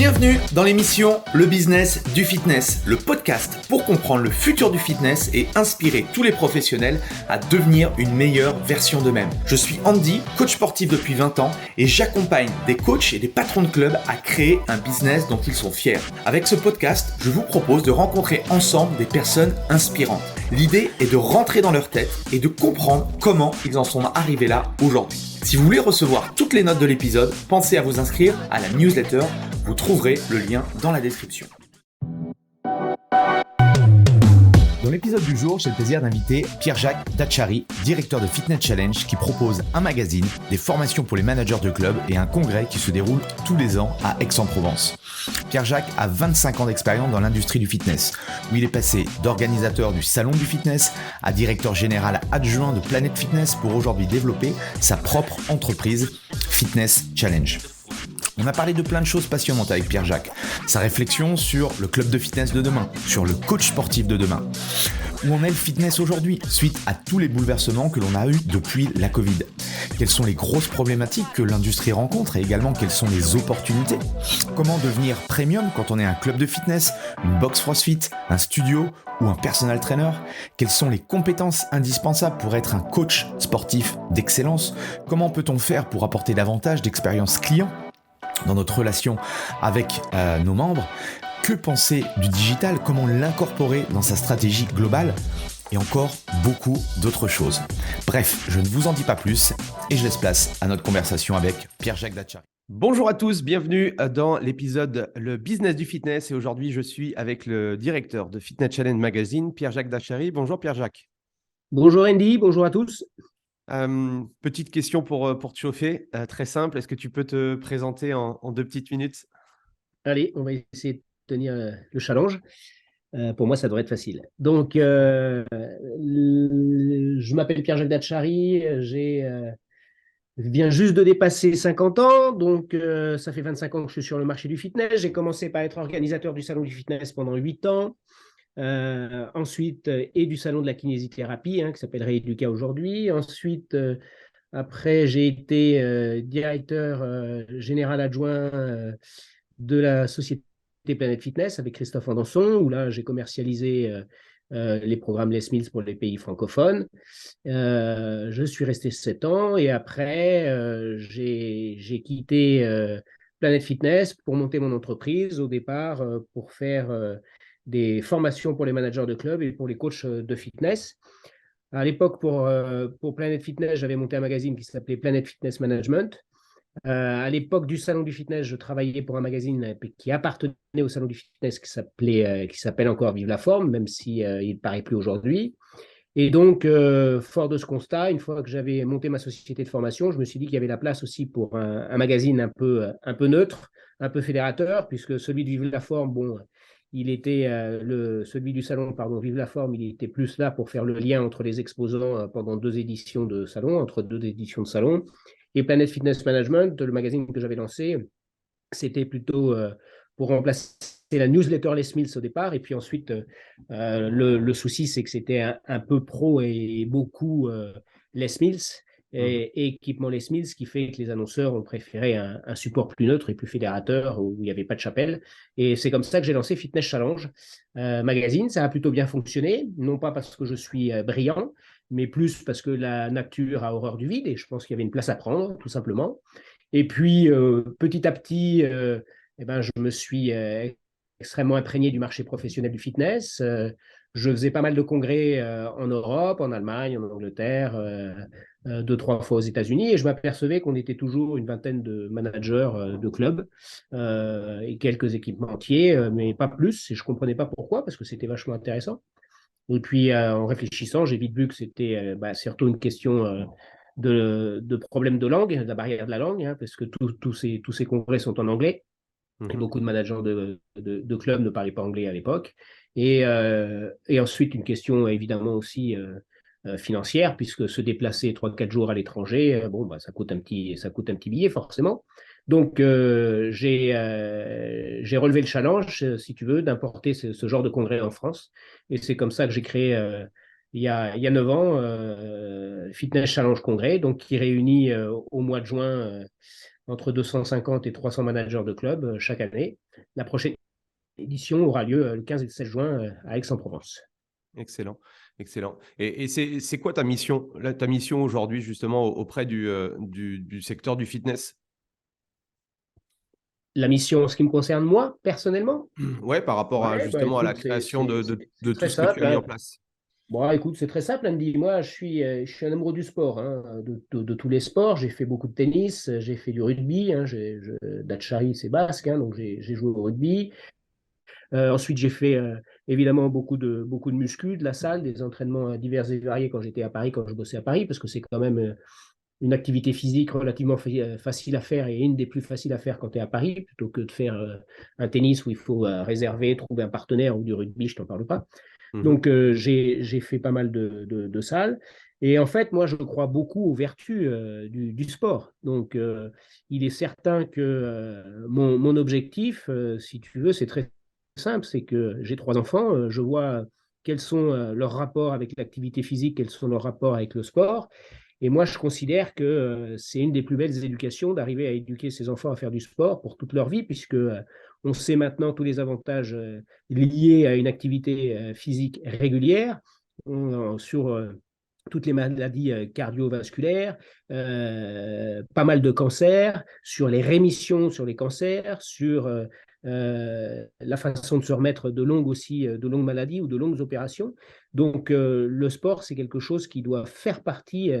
Bienvenue dans l'émission Le Business du Fitness, le podcast pour comprendre le futur du fitness et inspirer tous les professionnels à devenir une meilleure version d'eux-mêmes. Je suis Andy, coach sportif depuis 20 ans et j'accompagne des coachs et des patrons de clubs à créer un business dont ils sont fiers. Avec ce podcast, je vous propose de rencontrer ensemble des personnes inspirantes. L'idée est de rentrer dans leur tête et de comprendre comment ils en sont arrivés là aujourd'hui. Si vous voulez recevoir toutes les notes de l'épisode, pensez à vous inscrire à la newsletter. Vous trouverez le lien dans la description. Dans l'épisode du jour, j'ai le plaisir d'inviter Pierre-Jacques Dachary, directeur de Fitness Challenge, qui propose un magazine, des formations pour les managers de clubs et un congrès qui se déroule tous les ans à Aix-en-Provence. Pierre-Jacques a 25 ans d'expérience dans l'industrie du fitness, où il est passé d'organisateur du salon du fitness à directeur général adjoint de Planet Fitness pour aujourd'hui développer sa propre entreprise Fitness Challenge. On a parlé de plein de choses passionnantes avec Pierre-Jacques. Sa réflexion sur le club de fitness de demain, sur le coach sportif de demain. Où en est le fitness aujourd'hui, suite à tous les bouleversements que l'on a eus depuis la Covid. Quelles sont les grosses problématiques que l'industrie rencontre et également quelles sont les opportunités. Comment devenir premium quand on est un club de fitness, une box CrossFit, un studio ou un personal trainer. Quelles sont les compétences indispensables pour être un coach sportif d'excellence. Comment peut-on faire pour apporter davantage d'expérience client dans notre relation avec nos membres. Que penser du digital? Comment l'incorporer dans sa stratégie globale? Et encore beaucoup d'autres choses. Bref, je ne vous en dis pas plus et je laisse place à notre conversation avec Pierre-Jacques Dachary. Bonjour à tous, bienvenue dans l'épisode Le Business du Fitness. Et aujourd'hui, je suis avec le directeur de Fitness Challenge Magazine, Pierre-Jacques Dachary. Bonjour Pierre-Jacques. Bonjour Andy, bonjour à tous. Petite question pour te chauffer, très simple. Est-ce que tu peux te présenter en 2 petites minutes? Allez, on va essayer de tenir le challenge. Pour moi, ça devrait être facile. Donc, je m'appelle Pierre-Jacques Dachary, je viens juste de dépasser 50 ans, donc ça fait 25 ans que je suis sur le marché du fitness. J'ai commencé par être organisateur du salon du fitness pendant 8 ans. Ensuite, et du salon de la kinésithérapie, qui s'appelle Rééduca aujourd'hui. Ensuite, après, j'ai été directeur général adjoint de la société Planet Fitness avec Christophe Andanson, où là, j'ai commercialisé les programmes Les Mills pour les pays francophones. Je suis resté 7 ans et après, j'ai quitté Planet Fitness pour monter mon entreprise, au départ pour faire des formations pour les managers de clubs et pour les coachs de fitness. À l'époque, pour Planet Fitness, j'avais monté un magazine qui s'appelait Planet Fitness Management. À l'époque du salon du fitness, je travaillais pour un magazine qui appartenait au salon du fitness qui s'appelle encore Vive la Forme, même si il ne paraît plus aujourd'hui. Et donc, fort de ce constat, une fois que j'avais monté ma société de formation, je me suis dit qu'il y avait la place aussi pour un magazine un peu neutre, un peu fédérateur, puisque celui de Vive la Forme, bon, il était celui du salon, pardon, Vive la Forme, il était plus là pour faire le lien entre les exposants pendant 2 éditions de salon, entre 2 éditions de salon. Et Planet Fitness Management, le magazine que j'avais lancé, c'était plutôt pour remplacer la newsletter Les Mills au départ. Et puis ensuite, le souci, c'est que c'était un peu pro et beaucoup Les Mills. Et équipement Les Mills, ce qui fait que les annonceurs ont préféré un support plus neutre et plus fédérateur où il n'y avait pas de chapelle. Et c'est comme ça que j'ai lancé Fitness Challenge magazine. Ça a plutôt bien fonctionné, non pas parce que je suis brillant, mais plus parce que la nature a horreur du vide et je pense qu'il y avait une place à prendre, tout simplement. Et puis, petit à petit, je me suis extrêmement imprégné du marché professionnel du fitness. Je faisais pas mal de congrès en Europe, en Allemagne, en Angleterre, 2-3 fois aux États-Unis, et je m'apercevais qu'on était toujours une vingtaine de managers de clubs et quelques équipementiers, mais pas plus. Et je ne comprenais pas pourquoi, parce que c'était vachement intéressant. Et puis, en réfléchissant, j'ai vite vu que c'était surtout une question de problème de langue, de la barrière de la langue, parce que tous ces congrès sont en anglais. Et beaucoup de managers de clubs ne parlaient pas anglais à l'époque. Et ensuite, une question évidemment aussi financière, puisque se déplacer 3-4 jours à l'étranger, ça coûte un petit billet forcément. Donc, j'ai relevé le challenge, si tu veux, d'importer ce genre de congrès en France. Et c'est comme ça que j'ai créé, il y a 9 ans, Fitness Challenge Congrès, donc, qui réunit au mois de juin entre 250 et 300 managers de club chaque année. La prochaine édition aura lieu le 15 et le 16 juin à Aix-en-Provence. Excellent, excellent. Et c'est quoi ta mission, là, ta mission aujourd'hui justement auprès du secteur du fitness? La mission, en ce qui me concerne moi, personnellement, Ouais, par rapport à justement à la écoute, création de c'est tout très ce que tu simple. as mis en Hein. place. Bon, écoute, c'est très simple, Andy. Moi, je suis un amoureux du sport, hein, de tous les sports. J'ai fait beaucoup de tennis, j'ai fait du rugby. Hein, Datchari, c'est basque, hein, donc j'ai joué au rugby. Ensuite, j'ai fait évidemment beaucoup de muscu, de la salle, des entraînements divers et variés quand j'étais à Paris, quand je bossais à Paris, parce que c'est quand même une activité physique relativement facile à faire et une des plus faciles à faire quand tu es à Paris, plutôt que de faire un tennis où il faut réserver, trouver un partenaire ou du rugby, je t'en parle pas. Mhm. Donc, j'ai fait pas mal de salles. Et en fait, moi, je crois beaucoup aux vertus du sport. Donc, il est certain que mon objectif, si tu veux, c'est très simple, c'est que j'ai 3 enfants, je vois quels sont leurs rapports avec l'activité physique, quels sont leurs rapports avec le sport. Et moi, je considère que c'est une des plus belles éducations d'arriver à éduquer ses enfants à faire du sport pour toute leur vie, puisque on sait maintenant tous les avantages liés à une activité physique régulière sur toutes les maladies cardiovasculaires, pas mal de cancers, sur les rémissions sur les cancers, sur la façon de se remettre de longues maladies ou de longues opérations. Donc, le sport, c'est quelque chose qui doit faire partie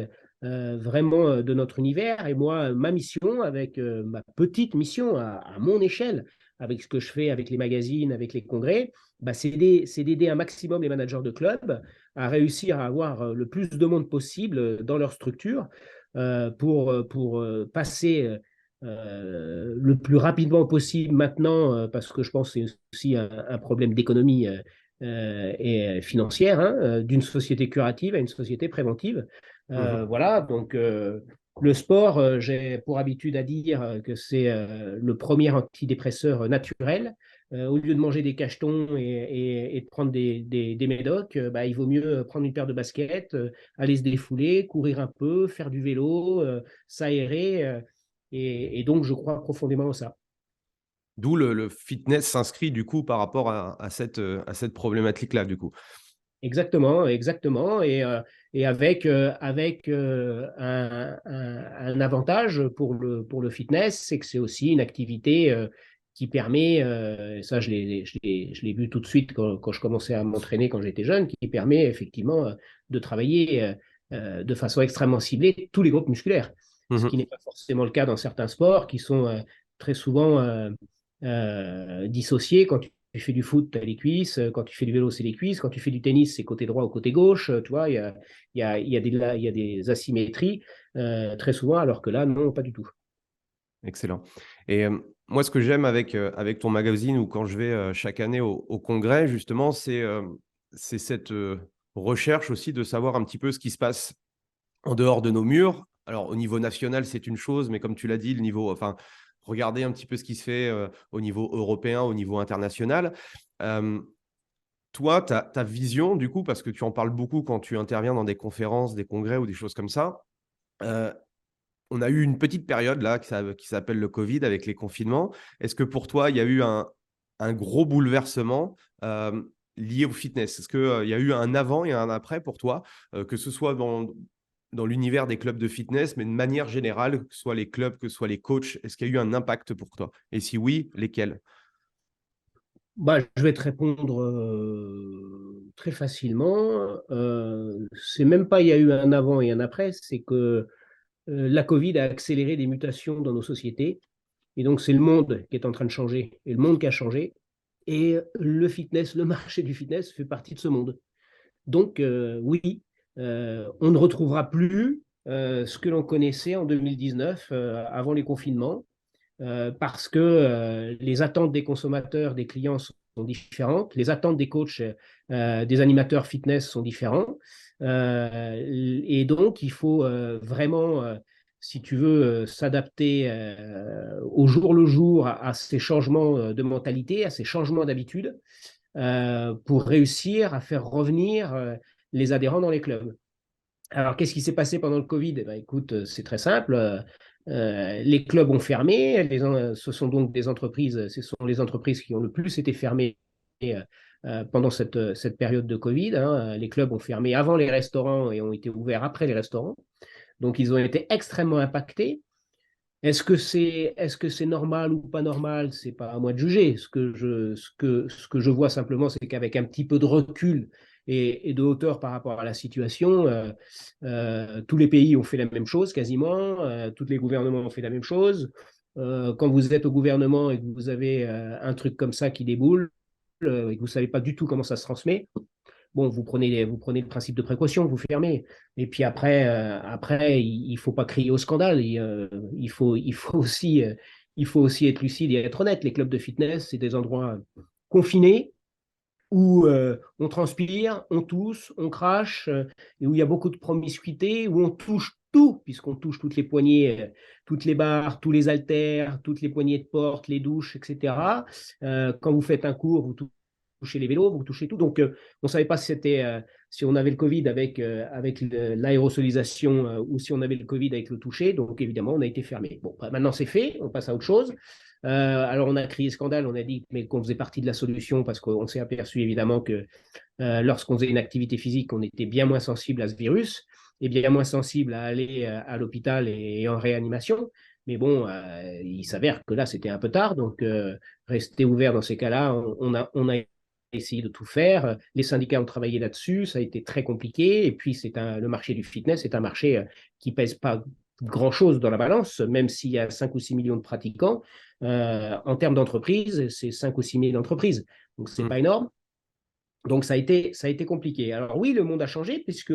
vraiment de notre univers. Et moi, ma mission, avec ma petite mission à mon échelle, avec ce que je fais avec les magazines, avec les congrès, bah, c'est d'aider un maximum les managers de clubs à réussir à avoir le plus de monde possible dans leur structure pour passer le plus rapidement possible maintenant, parce que je pense que c'est aussi un problème d'économie et financière, hein, d'une société curative à une société préventive. Mhm. Voilà, donc le sport, j'ai pour habitude à dire que c'est le premier antidépresseur naturel. Au lieu de manger des cachetons et de prendre des médocs, bah, il vaut mieux prendre une paire de baskets, aller se défouler, courir un peu, faire du vélo, s'aérer. Et donc, je crois profondément en ça. D'où le fitness s'inscrit du coup par rapport à cette problématique-là du coup. Exactement, exactement. Et avec un avantage pour le fitness, c'est que c'est aussi une activité qui permet, et ça je l'ai vu tout de suite quand je commençais à m'entraîner quand j'étais jeune, qui permet effectivement de travailler de façon extrêmement ciblée tous les groupes musculaires. Ce qui Mhm. n'est pas forcément le cas dans certains sports qui sont très souvent dissociés. Quand tu fais du foot, tu as les cuisses. Quand tu fais du vélo, c'est les cuisses. Quand tu fais du tennis, c'est côté droit ou côté gauche. Tu vois, il y a des asymétries très souvent, alors que là, non, pas du tout. Excellent. Et moi, ce que j'aime avec ton magazine ou quand je vais chaque année au congrès, justement, c'est cette recherche aussi de savoir un petit peu ce qui se passe en dehors de nos murs. Alors, au niveau national, c'est une chose, mais comme tu l'as dit, enfin, regarder un petit peu ce qui se fait au niveau européen, au niveau international. Euh, Toi, ta vision, du coup, parce que tu en parles beaucoup quand tu interviens dans des conférences, des congrès ou des choses comme ça, euh, on a eu une petite période là qui s'appelle le Covid avec les confinements. Est-ce que pour toi, il y a eu un gros bouleversement lié au fitness? Est-ce qu'il y a eu un avant et un après pour toi, que ce soit dans l'univers des clubs de fitness, mais de manière générale, que ce soit les clubs, que ce soit les coachs, est-ce qu'il y a eu un impact pour toi? Et si oui, lesquels? Bah, je vais te répondre très facilement. C'est même pas il y a eu un avant et un après, c'est que la Covid a accéléré des mutations dans nos sociétés. Et donc, c'est le monde qui est en train de changer et le monde qui a changé. Et le fitness, le marché du fitness fait partie de ce monde. Donc, oui, on ne retrouvera plus ce que l'on connaissait en 2019, avant les confinements, parce que les attentes des consommateurs, des clients sont différentes, les attentes des coachs, des animateurs fitness sont différents. Et donc, il faut vraiment, si tu veux, s'adapter au jour le jour à ces changements de mentalité, à ces changements d'habitude, pour réussir à faire revenir les adhérents dans les clubs. Alors, qu'est-ce qui s'est passé pendant le Covid? Eh ben, écoute, c'est très simple. Les clubs ont fermé. Ce sont donc des entreprises, ce sont les entreprises qui ont le plus été fermées pendant cette période de Covid. Hein. Les clubs ont fermé avant les restaurants et ont été ouverts après les restaurants. Donc, ils ont été extrêmement impactés. Est-ce que c'est normal ou pas normal? C'est pas à moi de juger. Ce que je vois simplement, c'est qu'avec un petit peu de recul et de hauteur par rapport à la situation, tous les pays ont fait la même chose quasiment, tous les gouvernements ont fait la même chose. Quand vous êtes au gouvernement et que vous avez un truc comme ça qui déboule et que vous ne savez pas du tout comment ça se transmet, bon, vous prenez le principe de précaution, vous fermez. Et puis après il ne faut pas crier au scandale. Il faut aussi être lucide et être honnête. Les clubs de fitness, c'est des endroits confinés où on transpire, on tousse, on crache, et où il y a beaucoup de promiscuité, où on touche tout, puisqu'on touche toutes les poignées, toutes les barres, tous les haltères, toutes les poignées de porte, les douches, etc. Quand vous faites un cours, vous touchez les vélos, vous touchez tout. Donc, on ne savait pas si on avait le Covid avec l'aérosolisation ou si on avait le Covid avec le toucher. Donc, évidemment, on a été fermé. Bon, maintenant, c'est fait, on passe à autre chose. Alors, on a crié scandale, on a dit mais qu'on faisait partie de la solution parce qu'on s'est aperçu évidemment que lorsqu'on faisait une activité physique, on était bien moins sensible à ce virus et bien moins sensible à aller à l'hôpital et en réanimation. Mais bon, il s'avère que là, c'était un peu tard. Donc, rester ouvert dans ces cas-là, on a essayé de tout faire. Les syndicats ont travaillé là-dessus. Ça a été très compliqué. Et puis, le marché du fitness est un marché qui ne pèse pas grand-chose dans la balance, même s'il y a 5 ou 6 millions de pratiquants. En termes d'entreprise, c'est 5 ou 6 000 entreprises. Donc, ce n'est pas énorme. Donc, ça a été compliqué. Alors oui, le monde a changé puisque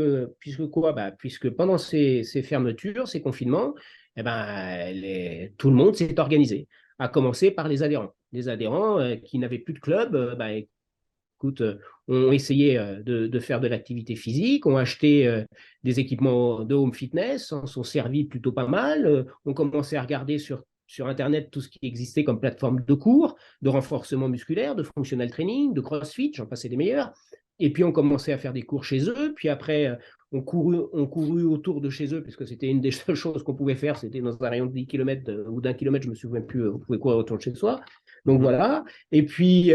quoi? Puisque pendant ces fermetures, ces confinements, eh ben, tout le monde s'est organisé, à commencer par les adhérents. Les adhérents qui n'avaient plus de club, écoute, ont essayé de faire de l'activité physique, ont acheté des équipements de home fitness, s'en sont servis plutôt pas mal, ont commencé à regarder sur Internet tout ce qui existait comme plateforme de cours, de renforcement musculaire, de functional training, de crossfit, j'en passais des meilleurs. Et puis, on commençait à faire des cours chez eux. Puis après, on courut autour de chez eux, puisque c'était une des seules choses qu'on pouvait faire. C'était dans un rayon de 10 km ou d'1 kilomètre, je ne me souviens plus, on pouvait courir autour de chez soi. Donc voilà. Et puis,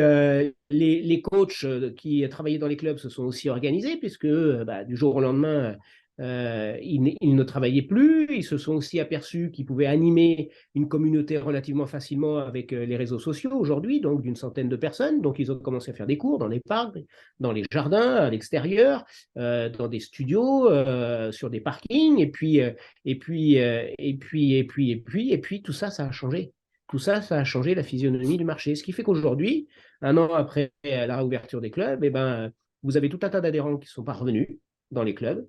les coachs qui travaillaient dans les clubs se sont aussi organisés, puisque du jour au lendemain, ils ne travaillaient plus. Ils se sont aussi aperçus qu'ils pouvaient animer une communauté relativement facilement avec les réseaux sociaux aujourd'hui, donc d'une centaine de personnes. Donc, ils ont commencé à faire des cours dans les parcs, dans les jardins, à l'extérieur, dans des studios, sur des parkings. Et puis, tout ça, ça a changé. Tout ça, ça a changé la physionomie du marché. Ce qui fait qu'aujourd'hui, un an après la réouverture des clubs, vous avez tout un tas d'adhérents qui ne sont pas revenus dans les clubs,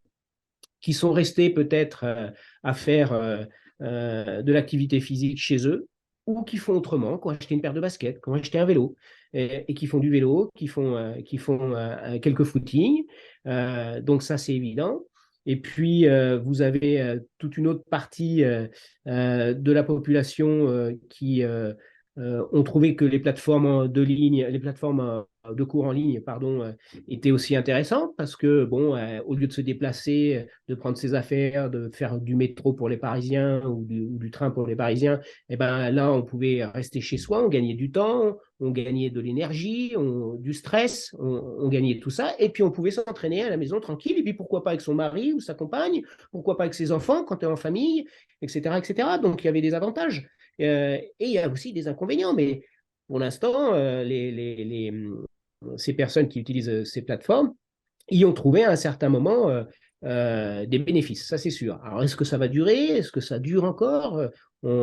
qui sont restés peut-être à faire de l'activité physique chez eux, ou qui font autrement, qui ont acheté une paire de baskets, qui ont acheté un vélo, et qui font du vélo, qui font quelques footings. Donc ça, c'est évident. Et puis, vous avez toute une autre partie de la population qui ont trouvé que les plateformes de ligne, les plateformes de cours en ligne, pardon, étaient aussi intéressantes parce que, bon, au lieu de se déplacer, de prendre ses affaires, de faire du métro pour les Parisiens ou du train pour les Parisiens, là, on pouvait rester chez soi, on gagnait du temps, on gagnait de l'énergie, du stress, on gagnait tout ça, et puis on pouvait s'entraîner à la maison tranquille, et puis pourquoi pas avec son mari ou sa compagne, pourquoi pas avec ses enfants quand tu es en famille, etc., etc. Donc, il y avait des avantages. Et il y a aussi des inconvénients, mais pour l'instant, ces personnes qui utilisent ces plateformes y ont trouvé à un certain moment des bénéfices, ça c'est sûr. Alors, est-ce que ça va durer? Est-ce que ça dure encore?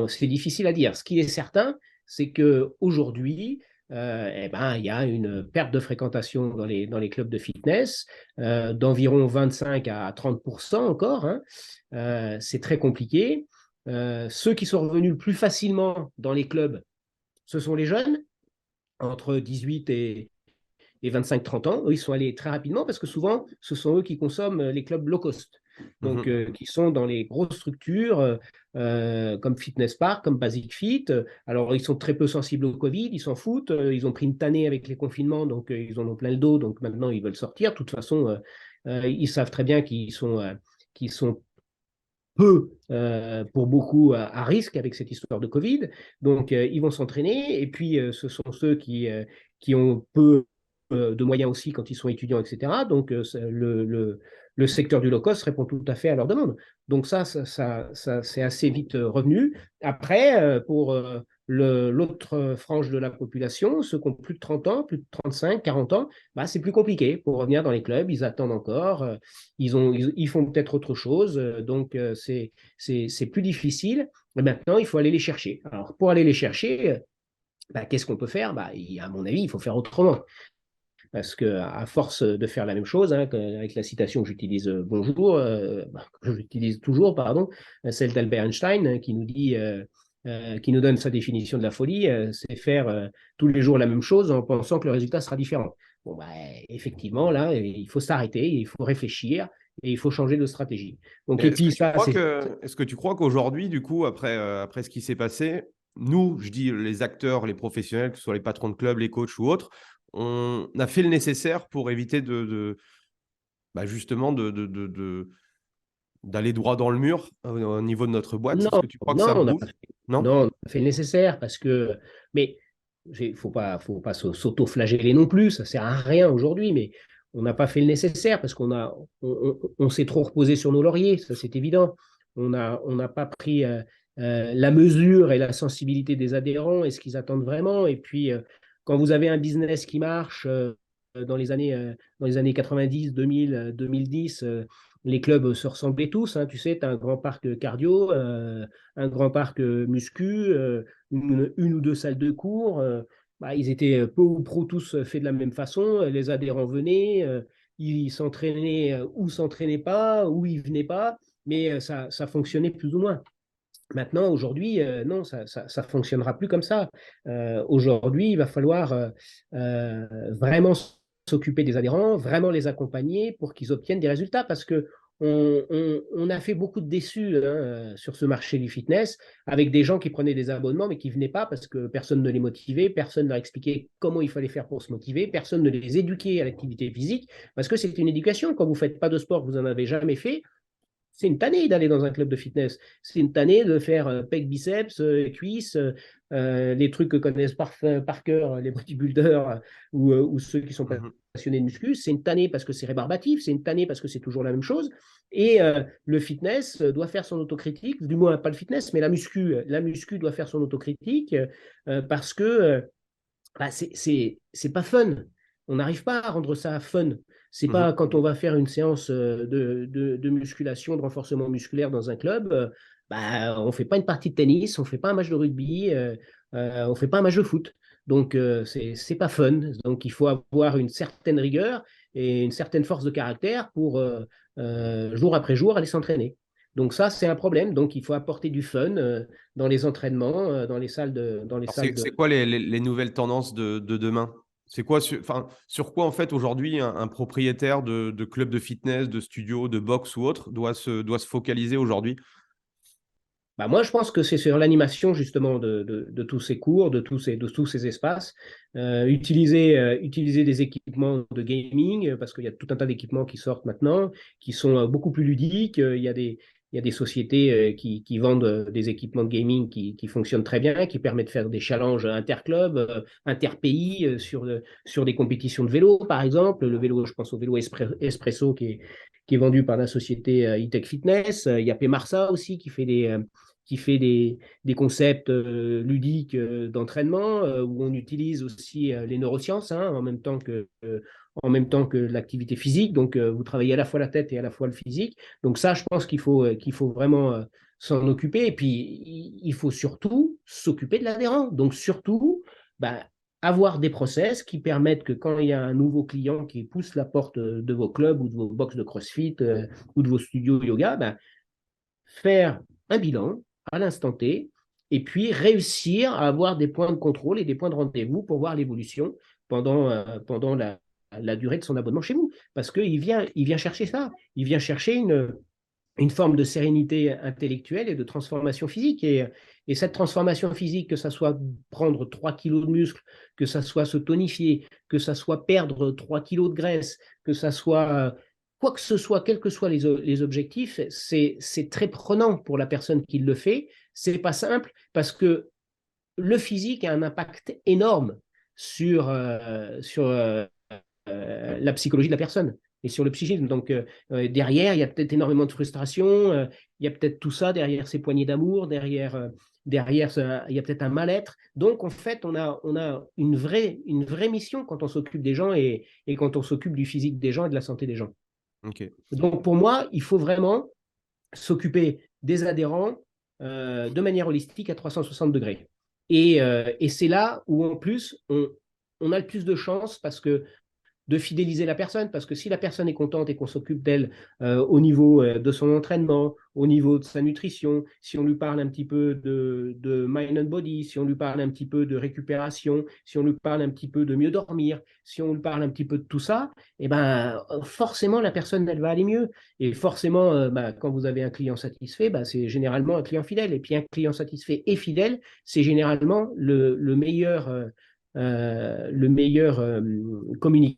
C'est difficile à dire. Ce qui est certain, c'est qu'aujourd'hui, il y a une perte de fréquentation dans les clubs de fitness d'environ 25 à 30% encore. Hein. C'est très compliqué. Ceux qui sont revenus le plus facilement dans les clubs, ce sont les jeunes, entre 18 et 25-30 ans. Eux, ils sont allés très rapidement parce que souvent, ce sont eux qui consomment les clubs low cost, donc qui sont dans les grosses structures comme Fitness Park, comme Basic Fit. Alors, ils sont très peu sensibles au Covid, ils s'en foutent. Ils ont pris une tannée avec les confinements, donc ils en ont plein le dos, donc maintenant, ils veulent sortir. De toute façon, ils savent très bien qu'ils sont peu, pour beaucoup, à risque avec cette histoire de Covid. Donc, ils vont s'entraîner. Et puis, ce sont ceux qui ont peu de moyens aussi quand ils sont étudiants, etc. Donc, le secteur du low cost répond tout à fait à leur demande. Donc, ça c'est assez vite revenu. Après, pour l'autre frange de la population, ceux qui ont plus de 30 ans, plus de 35, 40 ans, bah, c'est plus compliqué pour revenir dans les clubs. Ils attendent encore. Ils font peut-être autre chose. Donc, c'est plus difficile. Mais maintenant, il faut aller les chercher. Alors, pour aller les chercher, bah, qu'est-ce qu'on peut faire? Bah, à mon avis, il faut faire autrement. Parce qu'à force de faire la même chose, hein, avec la citation que j'utilise bonjour, que j'utilise toujours, pardon, celle d'Albert Einstein, qui nous dit, qui nous donne sa définition de la folie, c'est faire tous les jours la même chose en pensant que le résultat sera différent. Bon, bah, effectivement, là, il faut s'arrêter, il faut réfléchir et il faut changer de stratégie. Donc, et puis ça, c'est. Est-ce que tu crois qu'aujourd'hui, du coup, après ce qui s'est passé, nous, je dis les acteurs, les professionnels, que ce soit les patrons de clubs, les coachs ou autres, on a fait le nécessaire pour éviter justement d'aller droit dans le mur au niveau de notre boîte? Est-ce Non, que tu crois que non, ça on n'a pas bouge? fait, Non? non, on a fait le nécessaire parce que, mais faut pas s'auto-flageller non plus, ça sert à rien aujourd'hui, mais on n'a pas fait le nécessaire parce on s'est trop reposé sur nos lauriers, ça c'est évident. On n'a pas pris la mesure et la sensibilité des adhérents et ce qu'ils attendent vraiment. Et puis, quand vous avez un business qui marche dans les années 90, 2000, 2010, les clubs se ressemblaient tous. Hein, tu sais, tu as un grand parc cardio, un grand parc muscu, une ou deux salles de cours. Bah, ils étaient peu ou prou tous faits de la même façon. Les adhérents venaient, ils s'entraînaient ou s'entraînaient pas, ou ils venaient pas, mais ça fonctionnait plus ou moins. Maintenant, aujourd'hui, non, ça fonctionnera plus comme ça. Aujourd'hui, il va falloir vraiment s'occuper des adhérents, vraiment les accompagner pour qu'ils obtiennent des résultats parce que on a fait beaucoup de déçus, hein, sur ce marché du fitness avec des gens qui prenaient des abonnements mais qui ne venaient pas parce que personne ne les motivait, personne ne leur expliquait comment il fallait faire pour se motiver, personne ne les éduquait à l'activité physique parce que c'est une éducation. Quand vous ne faites pas de sport, vous n'en avez jamais fait, c'est une tannée d'aller dans un club de fitness. C'est une tannée de faire pec, biceps, cuisses, les trucs que connaissent par cœur les bodybuilders ou ceux qui sont Mhm. passionnés de muscu. C'est une tannée parce que c'est rébarbatif, c'est une tannée parce que c'est toujours la même chose. Et le fitness doit faire son autocritique, du moins pas le fitness, mais la muscu. La muscu doit faire son autocritique parce que bah, c'est pas fun. On n'arrive pas à rendre ça fun. C'est pas Mhm. quand on va faire une séance de musculation, de renforcement musculaire dans un club, bah, on fait pas une partie de tennis, on fait pas un match de rugby, on fait pas un match de foot. Donc c'est pas fun. Donc il faut avoir une certaine rigueur et une certaine force de caractère pour jour après jour aller s'entraîner. Donc ça c'est un problème. Donc il faut apporter du fun dans les entraînements, dans les Alors, salles c'est de. quoi les nouvelles tendances de demain? C'est quoi, sur quoi en fait aujourd'hui un propriétaire de club de fitness, de studio, de boxe ou autre doit se focaliser aujourd'hui? Bah, moi, je pense que c'est sur l'animation justement de tous ces cours, de tous ces espaces. Utiliser des équipements de gaming, parce qu'il y a tout un tas d'équipements qui sortent maintenant, qui sont beaucoup plus ludiques. Il y a des sociétés qui vendent des équipements de gaming qui fonctionnent très bien, qui permettent de faire des challenges interclubs, interpays, sur des compétitions de vélo, par exemple. Le vélo, je pense au vélo Espresso qui est vendu par la société E-Tech Fitness. Il y a Pemarsa aussi qui fait des concepts ludiques d'entraînement où on utilise aussi les neurosciences, hein, en même temps que l'activité physique. Donc, vous travaillez à la fois la tête et à la fois le physique. Donc, ça, je pense qu'il faut vraiment s'en occuper. Et puis, il faut surtout s'occuper de l'adhérent. Donc, surtout, bah, avoir des process qui permettent que quand il y a un nouveau client qui pousse la porte de vos clubs ou de vos box de CrossFit ou de vos studios yoga, bah, faire un bilan à l'instant T et puis réussir à avoir des points de contrôle et des points de rendez-vous pour voir l'évolution pendant la durée de son abonnement chez vous. Parce il vient chercher ça. Il vient chercher une forme de sérénité intellectuelle et de transformation physique. Et cette transformation physique, que ça soit prendre 3 kilos de muscle, que ça soit se tonifier, que ça soit perdre 3 kilos de graisse, que ça soit quoi que ce soit, quels que soient les objectifs, c'est très prenant pour la personne qui le fait. C'est pas simple parce que le physique a un impact énorme sur la psychologie de la personne et sur le psychisme. Donc, derrière, il y a peut-être énormément de frustration, il y a peut-être tout ça derrière ces poignées d'amour, derrière il y a peut-être un mal-être. Donc, en fait, on a une vraie mission quand on s'occupe des gens et quand on s'occupe du physique des gens et de la santé des gens. Ok. Donc, pour moi, il faut vraiment s'occuper des adhérents de manière holistique à 360 degrés. Et c'est là où, en plus, on a le plus de chance parce que de fidéliser la personne, parce que si la personne est contente et qu'on s'occupe d'elle au niveau de son entraînement, au niveau de sa nutrition, si on lui parle un petit peu de mind and body, si on lui parle un petit peu de récupération, si on lui parle un petit peu de mieux dormir, si on lui parle un petit peu de tout ça, et ben, forcément, la personne, elle va aller mieux. Et forcément, quand vous avez un client satisfait, c'est généralement un client fidèle. Et puis un client satisfait et fidèle, c'est généralement le meilleur communicant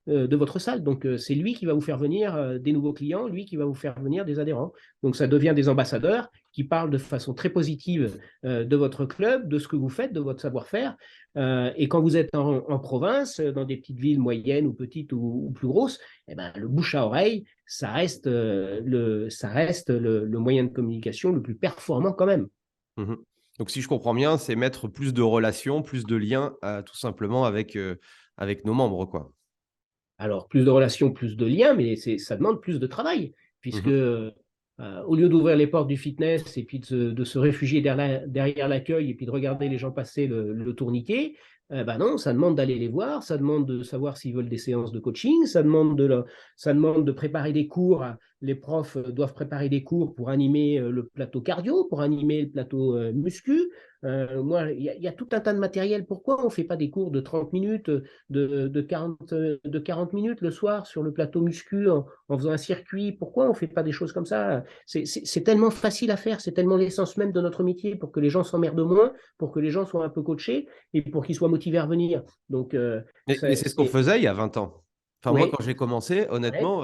de votre salle. Donc, c'est lui qui va vous faire venir des nouveaux clients, lui qui va vous faire venir des adhérents. Donc, ça devient des ambassadeurs qui parlent de façon très positive de votre club, de ce que vous faites, de votre savoir-faire. Et quand vous êtes en province, dans des petites villes moyennes ou petites ou plus grosses, eh ben, le bouche à oreille, ça reste le moyen de communication le plus performant quand même. Mmh. Donc si je comprends bien, c'est mettre plus de relations, plus de liens, tout simplement avec nos membres, quoi. Alors, plus de relations, plus de liens, mais ça demande plus de travail, puisque Mmh. au lieu d'ouvrir les portes du fitness et puis de se réfugier derrière l'accueil et puis de regarder les gens passer le tourniquet, non, ça demande d'aller les voir, ça demande de savoir s'ils veulent des séances de coaching, ça demande de préparer des cours. Les profs doivent préparer des cours pour animer le plateau cardio, pour animer le plateau muscu. Moi, il y a tout un tas de matériel. Pourquoi on ne fait pas des cours de 30 minutes, de 40 minutes le soir sur le plateau muscu en faisant un circuit? Pourquoi on ne fait pas des choses comme ça? C'est tellement facile à faire, c'est tellement l'essence même de notre métier pour que les gens s'emmerdent moins, pour que les gens soient un peu coachés et pour qu'ils soient motivés à revenir. Donc, Mais c'est ce qu'on faisait il y a 20 ans. Enfin, moi, oui, quand j'ai commencé, ouais, honnêtement,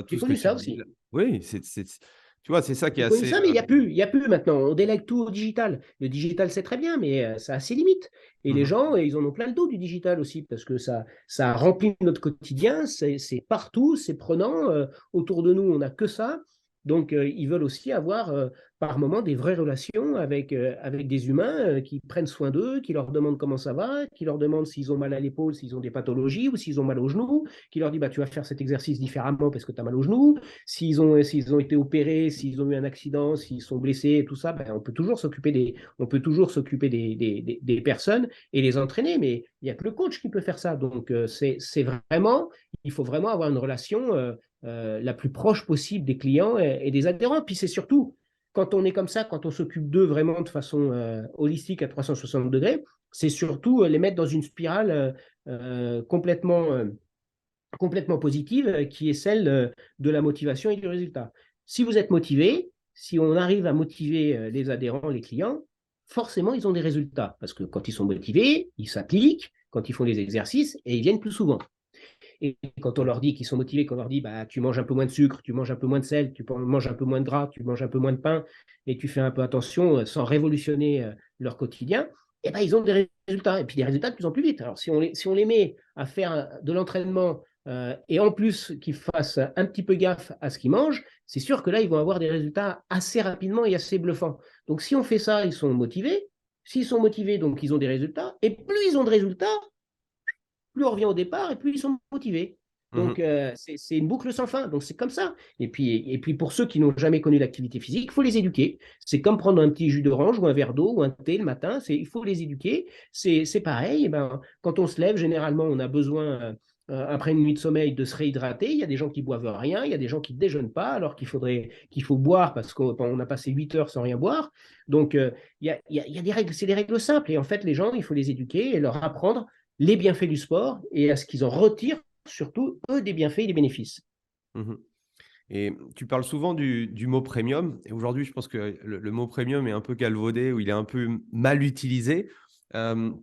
tout j'ai ce que connu tu ça dis aussi. là oui, tu vois, c'est ça qui est J'ai connu assez, ça, mais il y a plus maintenant. On délègue tout au digital. Le digital, c'est très bien, mais ça a ses limites. Et les mmh. gens, ils en ont plein le dos du digital aussi, parce que ça remplit notre quotidien, c'est partout, c'est prenant. Autour de nous, on n'a que ça. Donc, ils veulent aussi avoir par moment des vraies relations avec des humains qui prennent soin d'eux, qui leur demandent comment ça va, qui leur demandent s'ils ont mal à l'épaule, s'ils ont des pathologies ou s'ils ont mal au genou, qui leur dit bah, tu vas faire cet exercice différemment parce que tu as mal au genou. S'ils ont été opérés, s'ils ont eu un accident, s'ils sont blessés, tout ça, on peut toujours s'occuper des personnes et les entraîner, mais il n'y a que le coach qui peut faire ça. Donc, il faut vraiment avoir une relation la plus proche possible des clients et des adhérents. Puis c'est surtout, quand on est comme ça, quand on s'occupe d'eux vraiment de façon holistique à 360 degrés, c'est surtout les mettre dans une spirale complètement positive qui est celle de la motivation et du résultat. Si vous êtes motivé, si on arrive à motiver les adhérents, les clients, forcément, ils ont des résultats. Parce que quand ils sont motivés, ils s'appliquent, quand ils font les exercices, et ils viennent plus souvent. Et quand on leur dit qu'ils sont motivés, qu'on leur dit bah, tu manges un peu moins de sucre, tu manges un peu moins de sel, tu manges un peu moins de gras, tu manges un peu moins de pain, et tu fais un peu attention sans révolutionner leur quotidien, et ben, ils ont des résultats. Et puis des résultats de plus en plus vite. Alors si on les met à faire de l'entraînement et en plus qu'ils fassent un petit peu gaffe à ce qu'ils mangent, c'est sûr que là, ils vont avoir des résultats assez rapidement et assez bluffants. Donc si on fait ça, ils sont motivés. S'ils sont motivés, donc ils ont des résultats. Et plus ils ont de résultats, plus on revient au départ et plus ils sont motivés. Donc, Mmh. c'est une boucle sans fin. Donc, c'est comme ça. Et puis, pour ceux qui n'ont jamais connu l'activité physique, il faut les éduquer. C'est comme prendre un petit jus d'orange ou un verre d'eau ou un thé le matin. Il faut les éduquer. C'est pareil. Et ben, quand on se lève, généralement, on a besoin, après une nuit de sommeil, de se réhydrater. Il y a des gens qui boivent rien. Il y a des gens qui ne déjeunent pas alors qu'il faut boire parce qu'on a passé 8 heures sans rien boire. Donc, il y a des règles. C'est des règles simples. Et en fait, les gens, il faut les éduquer et leur apprendre les bienfaits du sport et à ce qu'ils en retirent surtout, eux, des bienfaits et des bénéfices. Mmh. Et tu parles souvent du mot premium et aujourd'hui, je pense que le mot premium est un peu galvaudé ou il est un peu mal utilisé.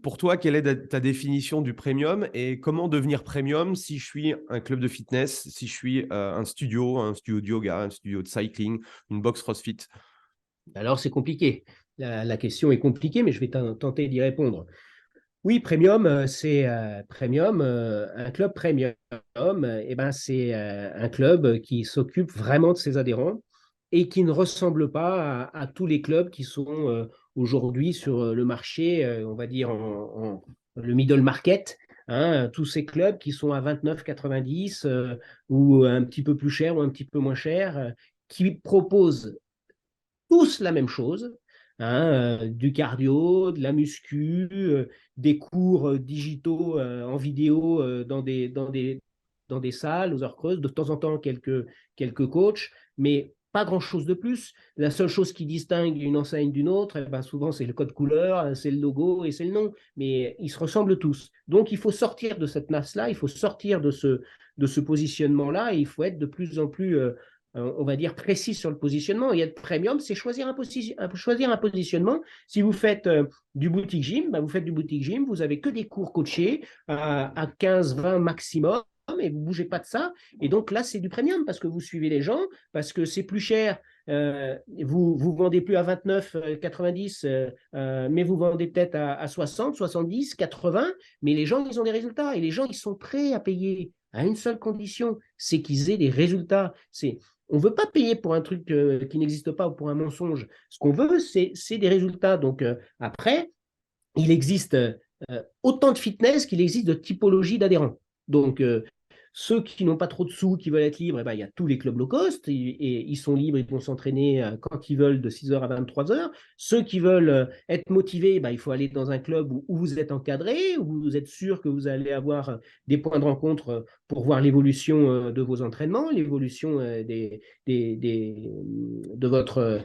Pour toi, quelle est ta définition du premium et comment devenir premium si je suis un club de fitness, si je suis un studio de yoga, un studio de cycling, une box CrossFit? Alors, c'est compliqué. La question est compliquée, mais je vais tenter d'y répondre. Oui, premium, c'est premium. Un club premium, ben, c'est un club qui s'occupe vraiment de ses adhérents et qui ne ressemble pas à tous les clubs qui sont aujourd'hui sur le marché, on va dire le middle market. Hein, tous ces clubs qui sont à 29,90 ou un petit peu plus cher ou un petit peu moins cher, qui proposent tous la même chose, hein, du cardio, de la muscu, des cours digitaux en vidéo dans des salles aux heures creuses, de temps en temps quelques coachs, mais pas grand-chose de plus. La seule chose qui distingue une enseigne d'une autre, eh ben souvent c'est le code couleur, c'est le logo et c'est le nom, mais ils se ressemblent tous. Donc il faut sortir de cette masse-là, il faut sortir de ce positionnement-là, et il faut être de plus en plus on va dire, précis sur le positionnement. Et être premium, c'est choisir un positionnement. Si vous faites du boutique gym, bah, vous faites du boutique gym, vous avez que des cours coachés à 15-20 maximum, et vous ne bougez pas de ça. Et donc là, c'est du premium parce que vous suivez les gens, parce que c'est plus cher. Vous ne vendez plus à 29,90, mais vous vendez peut-être à 60, 70, 80, mais les gens, ils ont des résultats. Et les gens, ils sont prêts à payer à une seule condition, c'est qu'ils aient des résultats. On ne veut pas payer pour un truc qui n'existe pas ou pour un mensonge. Ce qu'on veut, c'est des résultats. Donc, après, il existe autant de fitness qu'il existe de typologie d'adhérents. Donc, ceux qui n'ont pas trop de sous, qui veulent être libres, eh ben, il y a tous les clubs low cost, et ils sont libres, ils vont s'entraîner quand ils veulent de 6h à 23h. Ceux qui veulent être motivés, ben, il faut aller dans un club où vous êtes encadré, où vous êtes sûr que vous allez avoir des points de rencontre pour voir l'évolution de vos entraînements, l'évolution de votre